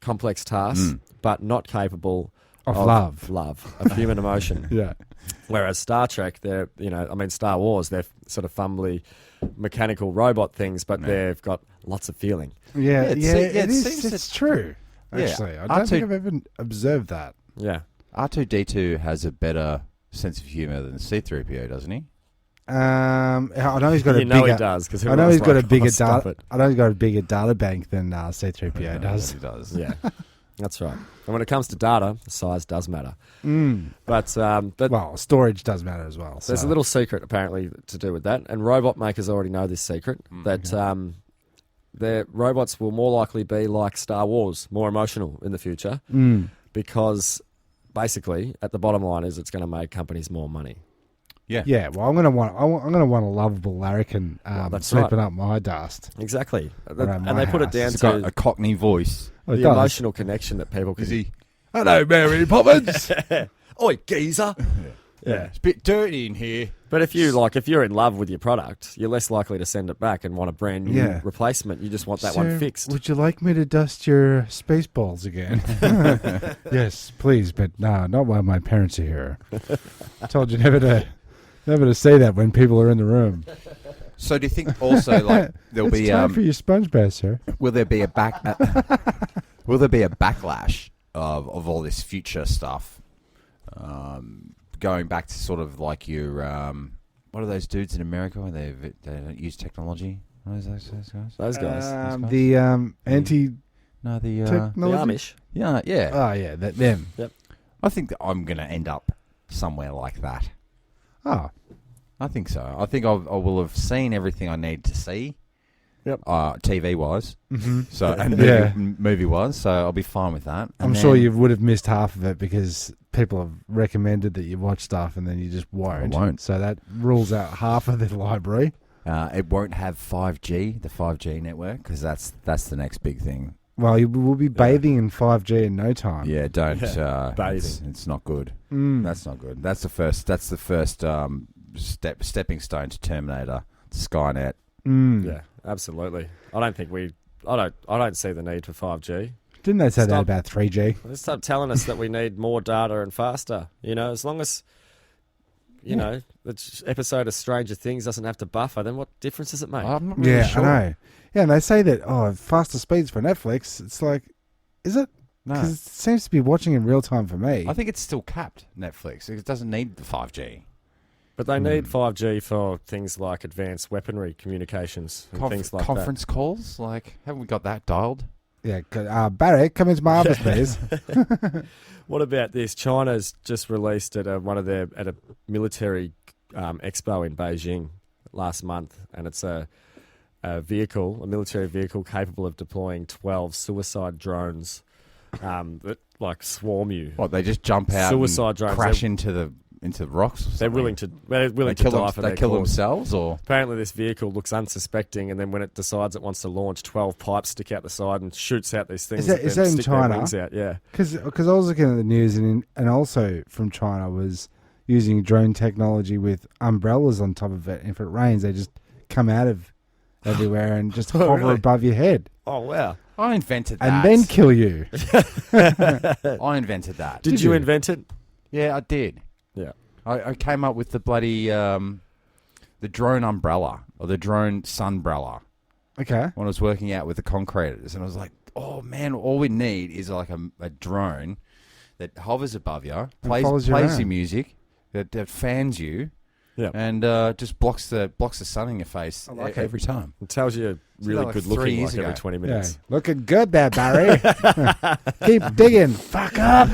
Speaker 5: complex tasks, but not capable
Speaker 4: Of love.
Speaker 5: of human emotion.
Speaker 4: Yeah.
Speaker 5: Whereas Star Trek, Star Wars, they're sort of fumbly mechanical robot things, but they've got lots of feeling.
Speaker 4: Yeah,
Speaker 3: it seems
Speaker 4: it's true.
Speaker 3: Yeah.
Speaker 4: Actually, I don't think I've ever observed that.
Speaker 5: Yeah.
Speaker 3: R2D2 has a better sense of humour than C3PO, doesn't he?
Speaker 4: I know he's got a
Speaker 5: You know
Speaker 4: bigger.
Speaker 5: he does, because
Speaker 4: I know he's got a bigger
Speaker 5: stop
Speaker 4: data.
Speaker 5: it.
Speaker 4: I know he's got a bigger data bank than C3PO does.
Speaker 3: He does.
Speaker 5: Yeah, that's right. And when it comes to data, size does matter. But
Speaker 4: Well, storage does matter as well.
Speaker 5: there's
Speaker 4: so.
Speaker 5: a little secret apparently to do with that, and robot makers already know this secret that their robots will more likely be like Star Wars, more emotional in the future, because basically, at the bottom line is it's going to make companies more money.
Speaker 4: Yeah, well, I'm gonna want a lovable larrikin
Speaker 5: that's
Speaker 4: sweeping
Speaker 5: right.
Speaker 4: up my dust.
Speaker 5: Exactly,
Speaker 4: Around
Speaker 5: and
Speaker 4: my
Speaker 5: they put it
Speaker 4: house.
Speaker 5: down
Speaker 3: He's got
Speaker 5: to
Speaker 3: a Cockney voice.
Speaker 4: Well, it
Speaker 5: the
Speaker 4: does.
Speaker 5: emotional connection that people can.
Speaker 3: Is he? Hello, Mary Poppins.
Speaker 5: Oi, geezer! Yeah.
Speaker 3: It's a bit dirty in here.
Speaker 5: But if you're in love with your product, you're less likely to send it back and want a brand new
Speaker 4: Yeah.
Speaker 5: replacement. You just want that
Speaker 4: Sir,
Speaker 5: one fixed.
Speaker 4: Would you like me to dust your Spaceballs again? Yes, please, but no, not while my parents are here. I told you never to say that when people are in the room.
Speaker 3: So do you think also like there'll
Speaker 4: It's
Speaker 3: be
Speaker 4: time for your sponge bath, sir.
Speaker 3: will there be a backlash of all this future stuff? Going back to sort of like your what are those dudes in America where they don't use technology? What is those guys?
Speaker 5: Those guys.
Speaker 4: The anti
Speaker 3: No, the
Speaker 5: The
Speaker 4: technology.
Speaker 5: Amish.
Speaker 3: yeah.
Speaker 4: Oh yeah, them.
Speaker 3: I think that I'm going to end up somewhere like that.
Speaker 4: Oh,
Speaker 3: I think so. I think I will have seen everything I need to see.
Speaker 5: Yep.
Speaker 3: TV wise, so and
Speaker 4: Yeah.
Speaker 3: movie wise, so I'll be fine with that.
Speaker 4: I'm sure you would have missed half of it because people have recommended that you watch stuff and then you just won't.
Speaker 3: I won't.
Speaker 4: So that rules out half of the library.
Speaker 3: It won't have 5G, the 5G network, because that's the next big thing.
Speaker 4: Well, you will be bathing in 5G in no time.
Speaker 3: Yeah, don't.
Speaker 5: Bathing.
Speaker 3: It's not good.
Speaker 4: Mm.
Speaker 3: That's not good. That's the first stepping stone to Terminator, to Skynet.
Speaker 4: Mm.
Speaker 5: Yeah, absolutely. I don't see the need for 5G.
Speaker 4: Didn't they say that
Speaker 5: Stop.
Speaker 4: about 3G?
Speaker 5: They start telling us that we need more data and faster. As long as the episode of Stranger Things doesn't have to buffer, then what difference does it make?
Speaker 3: I'm not really
Speaker 4: Yeah,
Speaker 3: sure.
Speaker 4: I know. Yeah, and they say that, faster speeds for Netflix. It's like, is it?
Speaker 3: No.
Speaker 4: Because it seems to be watching in real time for me.
Speaker 3: I think it's still capped, Netflix. It doesn't need the 5G.
Speaker 5: But they need 5G for things like advanced weaponry communications and things like
Speaker 3: Conference calls? Like, haven't we got that dialed?
Speaker 4: Yeah, Barry, come into my office, please.
Speaker 5: that. What about this? China's just released at a military expo in Beijing last month, and it's a military vehicle capable of deploying 12 suicide drones that like swarm you.
Speaker 3: What, they just jump out
Speaker 5: Suicide
Speaker 3: and
Speaker 5: drones,
Speaker 3: crash
Speaker 5: they're-
Speaker 3: into the into rocks. Or
Speaker 5: They're willing to. They're willing to die for
Speaker 3: they
Speaker 5: their
Speaker 3: kill
Speaker 5: cause.
Speaker 3: themselves, or
Speaker 5: Apparently, this vehicle looks unsuspecting, and then when it decides it wants to launch, 12 pipes stick out the side and shoots out these things.
Speaker 4: Is that in
Speaker 5: stick their
Speaker 4: China?
Speaker 5: wings out. Yeah.
Speaker 4: Because I was looking at the news, and also from China was using drone technology with umbrellas on top of it. And if it rains, they just come out of everywhere and just hover
Speaker 5: really?
Speaker 4: above your head
Speaker 5: Oh wow!
Speaker 3: I invented that.
Speaker 4: and then kill you.
Speaker 3: I invented that.
Speaker 5: Did you invent it?
Speaker 3: Yeah, I did.
Speaker 5: Yeah.
Speaker 3: I came up with the bloody the drone umbrella or the drone sunbrella
Speaker 4: Okay.
Speaker 3: when I was working out with the concreters, and I was like, "Oh man, all we need is like a drone that hovers above you,
Speaker 4: follows you
Speaker 3: plays
Speaker 4: around.
Speaker 3: your music, that fans you,
Speaker 5: Yeah.
Speaker 3: and just blocks the sun in your face
Speaker 4: like
Speaker 3: every time."
Speaker 5: It tells you
Speaker 3: So
Speaker 5: really
Speaker 3: like
Speaker 5: good
Speaker 3: 3
Speaker 5: looking
Speaker 3: years
Speaker 5: like every
Speaker 3: ago.
Speaker 5: 20
Speaker 4: Yeah.
Speaker 5: minutes.
Speaker 4: Looking good there, Barry. Keep digging. Fuck up.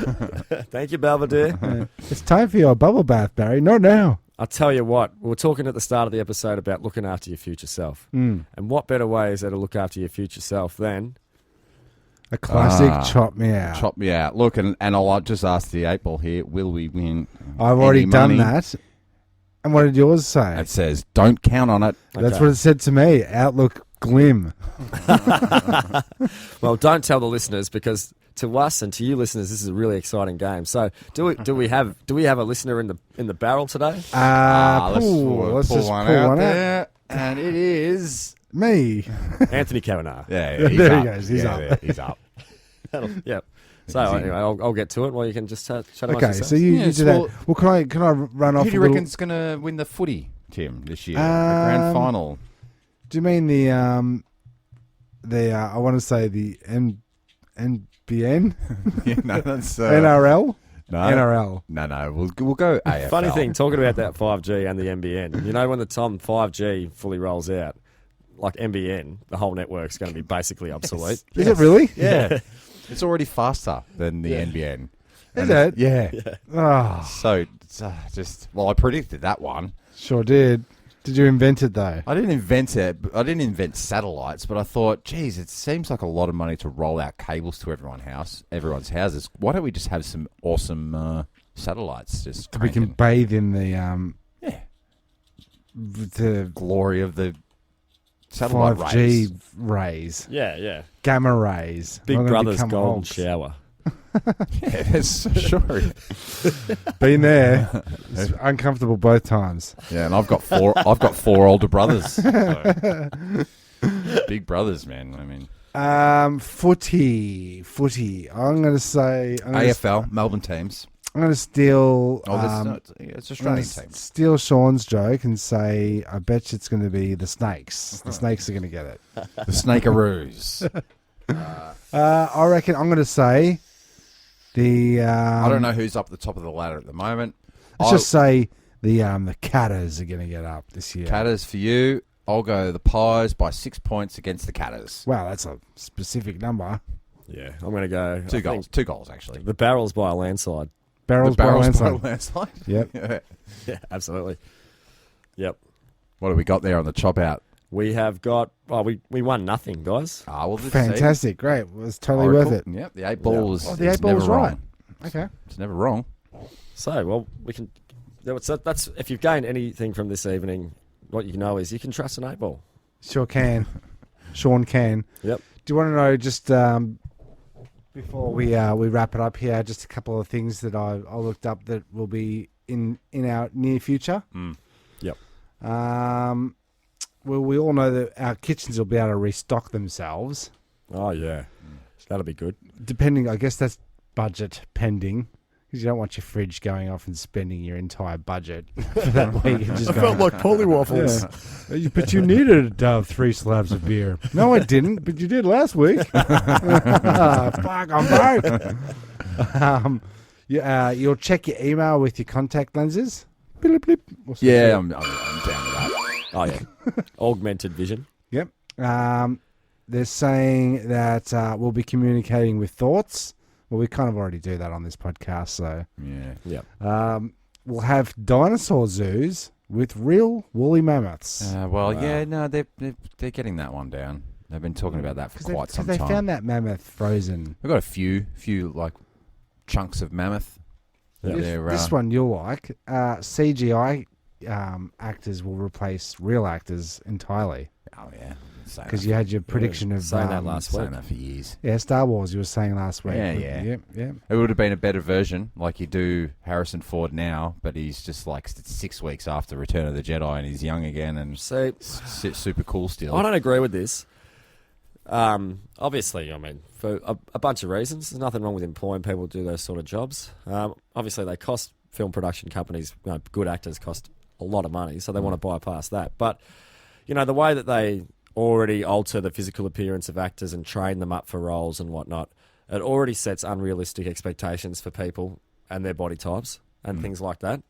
Speaker 5: Thank you, Belvedere.
Speaker 4: It's time for your bubble bath, Barry. Not now.
Speaker 5: I'll tell you what, we were talking at the start of the episode about looking after your future self.
Speaker 4: Mm.
Speaker 5: And what better way is there to look after your future self than...
Speaker 4: A classic chop me out.
Speaker 3: Chop me out. Look, and I'll just ask the 8 ball here: will we win?
Speaker 4: I've already
Speaker 3: any
Speaker 4: done
Speaker 3: money?
Speaker 4: that. And what did yours say?
Speaker 3: It says, "Don't count on it."
Speaker 4: That's
Speaker 5: Okay.
Speaker 4: what it said to me. Outlook glim.
Speaker 5: Well, don't tell the listeners, because to us and to you listeners, this is a really exciting game. So, do we have a listener in the barrel today?
Speaker 4: Let's
Speaker 3: Pull
Speaker 4: just pull
Speaker 3: one
Speaker 4: one
Speaker 3: out
Speaker 4: out.
Speaker 3: there, and it is.
Speaker 4: Me.
Speaker 5: Anthony Kavanagh.
Speaker 3: Yeah, he's
Speaker 4: There he
Speaker 3: up.
Speaker 4: goes, he's up.
Speaker 3: Yeah, he's up.
Speaker 5: Yep. So anyway, I'll get to it while you can just chat amongst
Speaker 4: Okay,
Speaker 5: yourselves.
Speaker 4: so you
Speaker 3: Yes,
Speaker 4: do that.
Speaker 3: well-
Speaker 4: Well, can I run off
Speaker 3: Who do you
Speaker 4: a little?
Speaker 3: reckon's going to win the footy, Tim, this year? The grand final.
Speaker 4: Do you mean the I want to say the NBN?
Speaker 3: Yeah, no, that's
Speaker 4: NRL?
Speaker 3: no,
Speaker 4: NRL.
Speaker 3: no. We'll go AFL.
Speaker 5: Funny thing, talking about that 5G and the NBN, you know, when the time 5G fully rolls out, like NBN, the whole network's going to be basically obsolete.
Speaker 4: Is it really?
Speaker 3: Yeah, it's already faster than the NBN.
Speaker 4: Is
Speaker 3: And
Speaker 4: it?
Speaker 3: Yeah.
Speaker 4: Oh,
Speaker 3: So it's, I predicted that one.
Speaker 4: sure did. Did you invent it though?
Speaker 3: I didn't invent it. I didn't invent satellites, but I thought, geez, it seems like a lot of money to roll out cables to everyone's houses. Why don't we just have some awesome satellites? Just
Speaker 4: We can
Speaker 3: cranking?
Speaker 4: bathe in the the
Speaker 3: glory of the satellite
Speaker 4: 5G
Speaker 3: rays.
Speaker 4: rays,
Speaker 5: Yeah.
Speaker 4: gamma rays.
Speaker 5: Big
Speaker 4: We're gonna
Speaker 5: Brother's
Speaker 4: become
Speaker 5: golden
Speaker 4: Hulks.
Speaker 5: shower.
Speaker 3: Yeah, that's sure.
Speaker 4: Been there. It's uncomfortable both times.
Speaker 3: Yeah, and I've got four older brothers. So. Big brothers, man. I mean,
Speaker 4: Footy. I'm going to say
Speaker 3: AFL, Melbourne teams.
Speaker 4: I'm going to steal.
Speaker 3: It's
Speaker 4: I'm gonna
Speaker 3: Australian teams.
Speaker 4: steal Sean's joke and say, I bet you it's going to be the Snakes. The Snakes are going to get it.
Speaker 3: The Snakearoos.
Speaker 4: I reckon I'm going to say the.
Speaker 3: I don't know who's up the top of the ladder at the moment.
Speaker 4: Let's just say the Catters are going to get up this year.
Speaker 3: Catters for you. I'll go the Pies by 6 points against the Catters.
Speaker 4: Wow, that's a specific number.
Speaker 5: Yeah, I'm going to go... I think
Speaker 3: Two goals actually.
Speaker 5: The Barrels by a landslide.
Speaker 4: Barrels,
Speaker 3: The Barrels
Speaker 4: by
Speaker 3: by
Speaker 4: landslide.
Speaker 3: landslide.
Speaker 4: Yep.
Speaker 3: Yeah.
Speaker 5: Yeah, absolutely. Yep.
Speaker 3: What do we got there on the chop out?
Speaker 5: We have got... Oh, we won nothing, guys.
Speaker 3: Well, this
Speaker 4: Fantastic. Great. It was totally
Speaker 3: Oracle.
Speaker 4: worth it.
Speaker 3: Yep, the 8 ball was.
Speaker 4: Oh, the 8 ball was
Speaker 3: never
Speaker 4: right.
Speaker 3: wrong.
Speaker 4: Okay.
Speaker 3: It's never wrong.
Speaker 5: So, well, we can... That's if you've gained anything from this evening, what you know is you can trust an 8 ball.
Speaker 4: Sure can. Sean can.
Speaker 5: Yep.
Speaker 4: Do you want to know just before we wrap it up here, just a couple of things that I looked up that will be in our near future?
Speaker 5: Yep.
Speaker 4: Well, we all know that our kitchens will be able to restock themselves,
Speaker 5: Oh, yeah. That'll be good.
Speaker 4: depending. I guess that's budget pending. Because you don't want your fridge going off and spending your entire budget for that week. And just going,
Speaker 5: like pollywaffles.
Speaker 4: yeah. But you needed 3 slabs of beer. No, I didn't, but you did last week. Fuck, I'm broke. You'll check your email with your contact lenses. Blip, blip.
Speaker 3: Yeah, I'm down with that.
Speaker 5: Oh, yeah. Augmented vision.
Speaker 4: Yep. They're saying that we'll be communicating with thoughts. Well, we kind of already do that on this podcast, so
Speaker 3: Yeah.
Speaker 5: Yep.
Speaker 4: we'll have dinosaur zoos with real woolly mammoths.
Speaker 3: Yeah, no, they're getting that one down. They've been talking about that for quite some
Speaker 4: they
Speaker 3: time.
Speaker 4: found that mammoth frozen.
Speaker 3: We've got a few like chunks of mammoth
Speaker 4: This one you'll like. CGI actors will replace real actors entirely.
Speaker 3: Oh yeah,
Speaker 4: Because you had your prediction of
Speaker 5: saying that last week.
Speaker 3: saying that for years.
Speaker 4: Yeah, Star Wars. You were saying last week.
Speaker 3: Yeah.
Speaker 4: Yeah.
Speaker 3: It would have been a better version, like you do Harrison Ford now, but he's just like 6 weeks after Return of the Jedi, and he's young again and
Speaker 5: See,
Speaker 3: super cool still.
Speaker 5: I don't agree with this. Obviously, I mean, for a bunch of reasons. There's nothing wrong with employing people to do those sort of jobs. Obviously, they cost film production companies, good actors cost a lot of money, so they want to bypass that. But, the way that they already alter the physical appearance of actors and train them up for roles and whatnot, it already sets unrealistic expectations for people and their body types and things like that.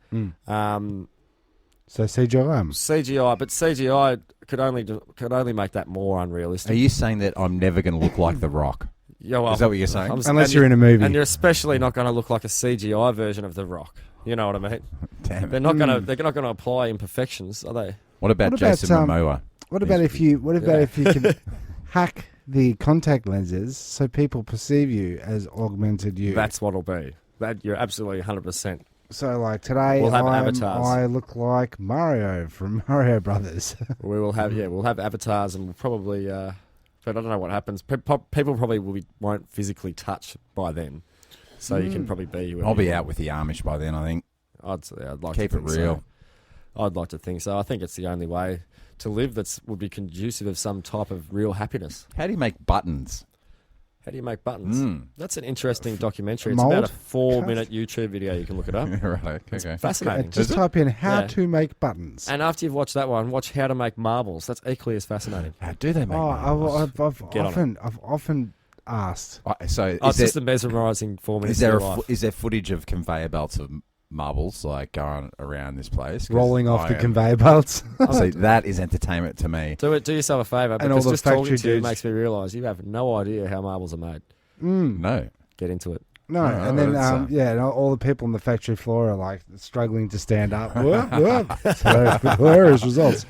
Speaker 4: So CGI.
Speaker 5: CGI, but CGI could only make that more unrealistic.
Speaker 3: Are you saying that I'm never going to look like The Rock?
Speaker 5: Yeah, well,
Speaker 3: Is that what you're saying?
Speaker 4: Unless you're in a movie.
Speaker 5: And you're especially not going to look like a CGI version of The Rock. You know what I mean?
Speaker 3: Damn it.
Speaker 5: They're not going to. They're not going to apply imperfections, are they?
Speaker 3: What about
Speaker 4: What about,
Speaker 3: Jason Momoa?
Speaker 4: What about if you can hack the contact lenses so people perceive you as augmented you?
Speaker 5: That's what'll be. That you're absolutely 100%.
Speaker 4: So like today,
Speaker 5: We'll have avatars.
Speaker 4: I look like Mario from Mario Brothers.
Speaker 5: We will have we'll have avatars, and we'll probably. But I don't know what happens. People probably won't physically touch by then, so you can probably be.
Speaker 3: I'll be out with the Amish by then, I think.
Speaker 5: I'd like
Speaker 3: Keep
Speaker 5: to
Speaker 3: it
Speaker 5: think
Speaker 3: real.
Speaker 5: So. I'd like to think so. I think it's the only way to live would be conducive of some type of real happiness.
Speaker 3: How do you make buttons?
Speaker 5: How do you make buttons? That's an interesting documentary. It's
Speaker 4: Mold?
Speaker 5: about a 4-minute YouTube video. You can look it up.
Speaker 3: Right,
Speaker 5: It's
Speaker 3: okay.
Speaker 5: fascinating.
Speaker 4: Just type in how
Speaker 5: Yeah.
Speaker 4: to make buttons.
Speaker 5: And after you've watched that one, watch how to make marbles. That's equally as fascinating.
Speaker 3: How do they make buttons?
Speaker 4: I've often asked.
Speaker 3: So
Speaker 5: It's just a mesmerising 4 minutes.
Speaker 3: is there
Speaker 5: of your life.
Speaker 3: is there footage of conveyor belts of marbles like going around this place? 'Cause
Speaker 4: Rolling off
Speaker 3: I
Speaker 4: the
Speaker 3: am-
Speaker 4: conveyor belts.
Speaker 3: See, that is entertainment to me.
Speaker 5: Do yourself a favour,
Speaker 4: And all
Speaker 5: because
Speaker 4: the
Speaker 5: just talking
Speaker 4: factory
Speaker 5: to you
Speaker 4: dudes.
Speaker 5: makes me realise you have no idea how marbles are made.
Speaker 3: No.
Speaker 5: Get into it.
Speaker 4: No,
Speaker 3: Oh,
Speaker 4: and then
Speaker 3: that's,
Speaker 4: and all the people on the factory floor are like struggling to stand up. Whoop, whoop. So hilarious results.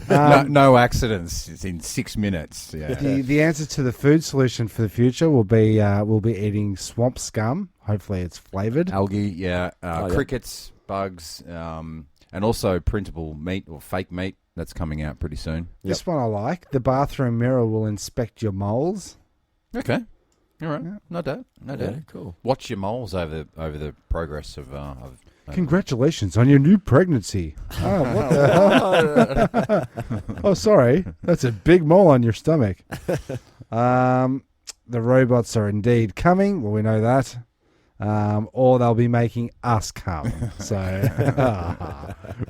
Speaker 3: No accidents. It's in 6 minutes. Yeah.
Speaker 4: The answer to the food solution for the future will be we'll be eating swamp scum. Hopefully, it's flavored.
Speaker 3: Algae, yeah.
Speaker 5: Yeah.
Speaker 3: Crickets, bugs, and also printable meat or fake meat. That's coming out pretty soon.
Speaker 4: This one I like. The bathroom mirror will inspect your moles.
Speaker 3: Okay. All right. No doubt. No doubt.
Speaker 5: Yeah, cool.
Speaker 3: Watch your moles over the progress of
Speaker 4: Congratulations on your new pregnancy. Oh, what the hell? Oh, sorry. That's a big mole on your stomach. The robots are indeed coming. Well, we know that. Or they'll be making us come. So,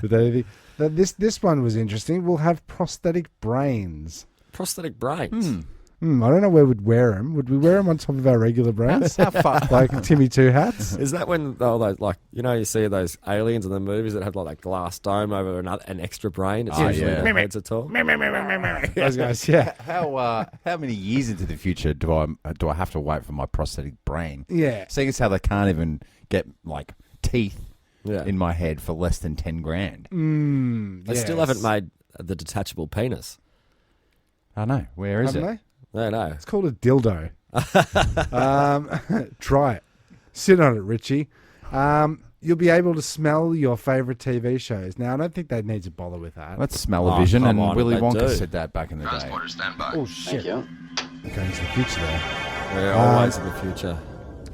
Speaker 4: with anything. This one was interesting. We'll have prosthetic brains.
Speaker 5: Prosthetic brains.
Speaker 4: I don't know where we'd wear them. Would we wear them on top of our regular brains?
Speaker 3: How far?
Speaker 4: Like Timmy Two Hats?
Speaker 5: Is that when those you see those aliens in the movies that have like that glass dome over an extra brain? It's usually
Speaker 3: yeah.
Speaker 5: their heads at all.
Speaker 4: Those guys, yeah.
Speaker 3: How many years into the future do I have to wait for my prosthetic brain?
Speaker 4: Yeah.
Speaker 3: Seeing as how they can't even get like teeth
Speaker 5: Yeah.
Speaker 3: in my head for less than 10 grand.
Speaker 5: They still haven't made the detachable penis.
Speaker 3: I know. Where is
Speaker 4: Haven't
Speaker 3: it?
Speaker 4: they?
Speaker 5: No, no.
Speaker 4: It's called a dildo. Try it. Sit on it, Richie. You'll be able to smell your favourite TV shows. Now, I don't think they need to bother with that.
Speaker 3: That's smell-o-vision,
Speaker 5: come
Speaker 3: and
Speaker 5: on,
Speaker 3: Willy
Speaker 5: they
Speaker 3: Wonka
Speaker 5: do.
Speaker 3: said that back in the day.
Speaker 8: Transporter standby.
Speaker 4: Oh, shit.
Speaker 8: Thank you.
Speaker 4: Going to the future there.
Speaker 5: We're always in the future.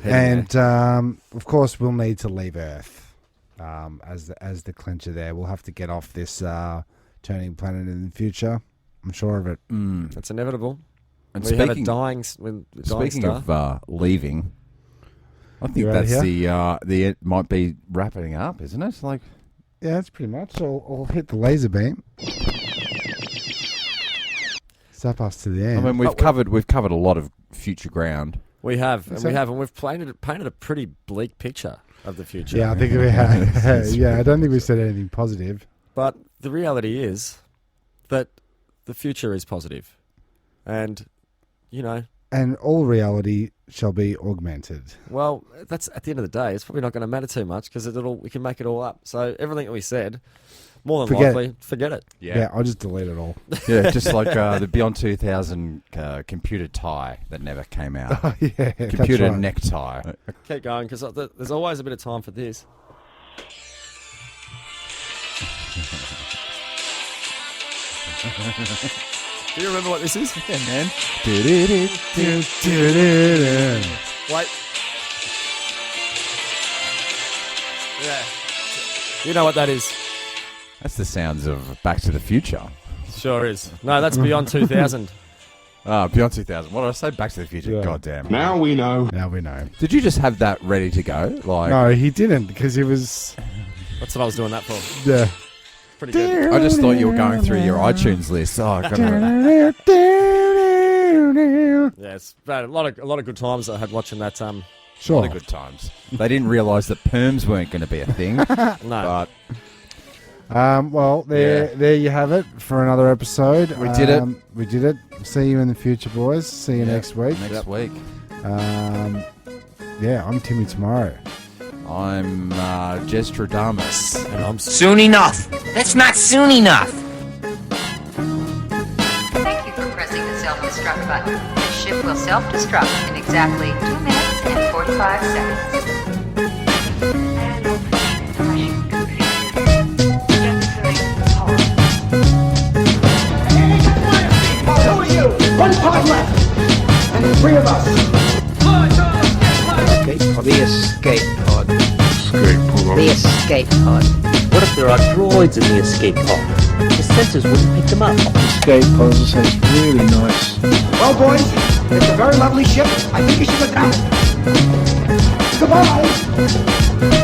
Speaker 4: And, of course, we'll need to leave Earth as the clincher there. We'll have to get off this turning planet in the future. I'm sure of it.
Speaker 5: It's inevitable.
Speaker 3: And
Speaker 5: We have a dying star.
Speaker 3: speaking of leaving, I think
Speaker 4: You outta
Speaker 3: that's the it might be wrapping up, isn't it? Like,
Speaker 4: Yeah, that's pretty much. I'll hit the laser beam. Zap us to the
Speaker 3: I
Speaker 4: end.
Speaker 3: mean, we've covered a lot of future ground.
Speaker 5: We have,
Speaker 4: So-
Speaker 5: and we've painted a pretty bleak picture of the future.
Speaker 4: Yeah, I think we have. Yeah, I don't think we said anything positive.
Speaker 5: But the reality is that the future is positive, and
Speaker 4: And all reality shall be augmented.
Speaker 5: well, that's at the end of the day. It's probably not going to matter too much because we can make it all up. So everything that we said More than
Speaker 4: Forget
Speaker 5: likely, forget it.
Speaker 4: Yeah, I'll just delete it all.
Speaker 3: Yeah, just like the Beyond 2000 computer tie that never came out.
Speaker 4: Oh, yeah,
Speaker 3: Computer
Speaker 4: that's right.
Speaker 3: necktie.
Speaker 5: Keep going, because there's always a bit of time for this. Do you remember what this is?
Speaker 3: Yeah, man.
Speaker 5: Wait. Yeah. You know what that is?
Speaker 3: That's the sounds of Back to the Future.
Speaker 5: Sure is. No, that's Beyond 2000.
Speaker 3: Beyond 2000. What did I say? Back to the Future.
Speaker 4: Yeah.
Speaker 3: God damn.
Speaker 8: Now we know.
Speaker 4: Now we know.
Speaker 3: Did you just have that ready to go? Like,
Speaker 4: No, he didn't because he was.
Speaker 5: That's what I was doing that for.
Speaker 4: Yeah.
Speaker 5: Pretty good.
Speaker 3: I just thought you were going through your iTunes list. Oh, I got
Speaker 5: Yeah, it's a lot of good times I had watching that.
Speaker 3: a lot
Speaker 4: Sure.
Speaker 3: of good times. They didn't realise that perms weren't going to be a thing.
Speaker 5: No.
Speaker 3: But
Speaker 4: Well, there you have it for another episode.
Speaker 3: We did it.
Speaker 4: We did it. See you in the future, boys. See you next week.
Speaker 3: next week,
Speaker 4: Yeah, I'm Timmy Tomorrow.
Speaker 3: I'm Jestradamus.
Speaker 5: And I'm
Speaker 9: Soon enough. That's not soon enough.
Speaker 10: Thank you for pressing the self-destruct button. The ship will self-destruct in exactly 2 minutes and 45 seconds.
Speaker 9: Who are you? One pod left. And 3 of us.
Speaker 11: The escape pod. The escape pod. What if there are droids in the escape pod? The sensors wouldn't pick them up.
Speaker 9: Escape pod sounds really nice. Well, boys, it's a very lovely ship. I think you should go down. Goodbye.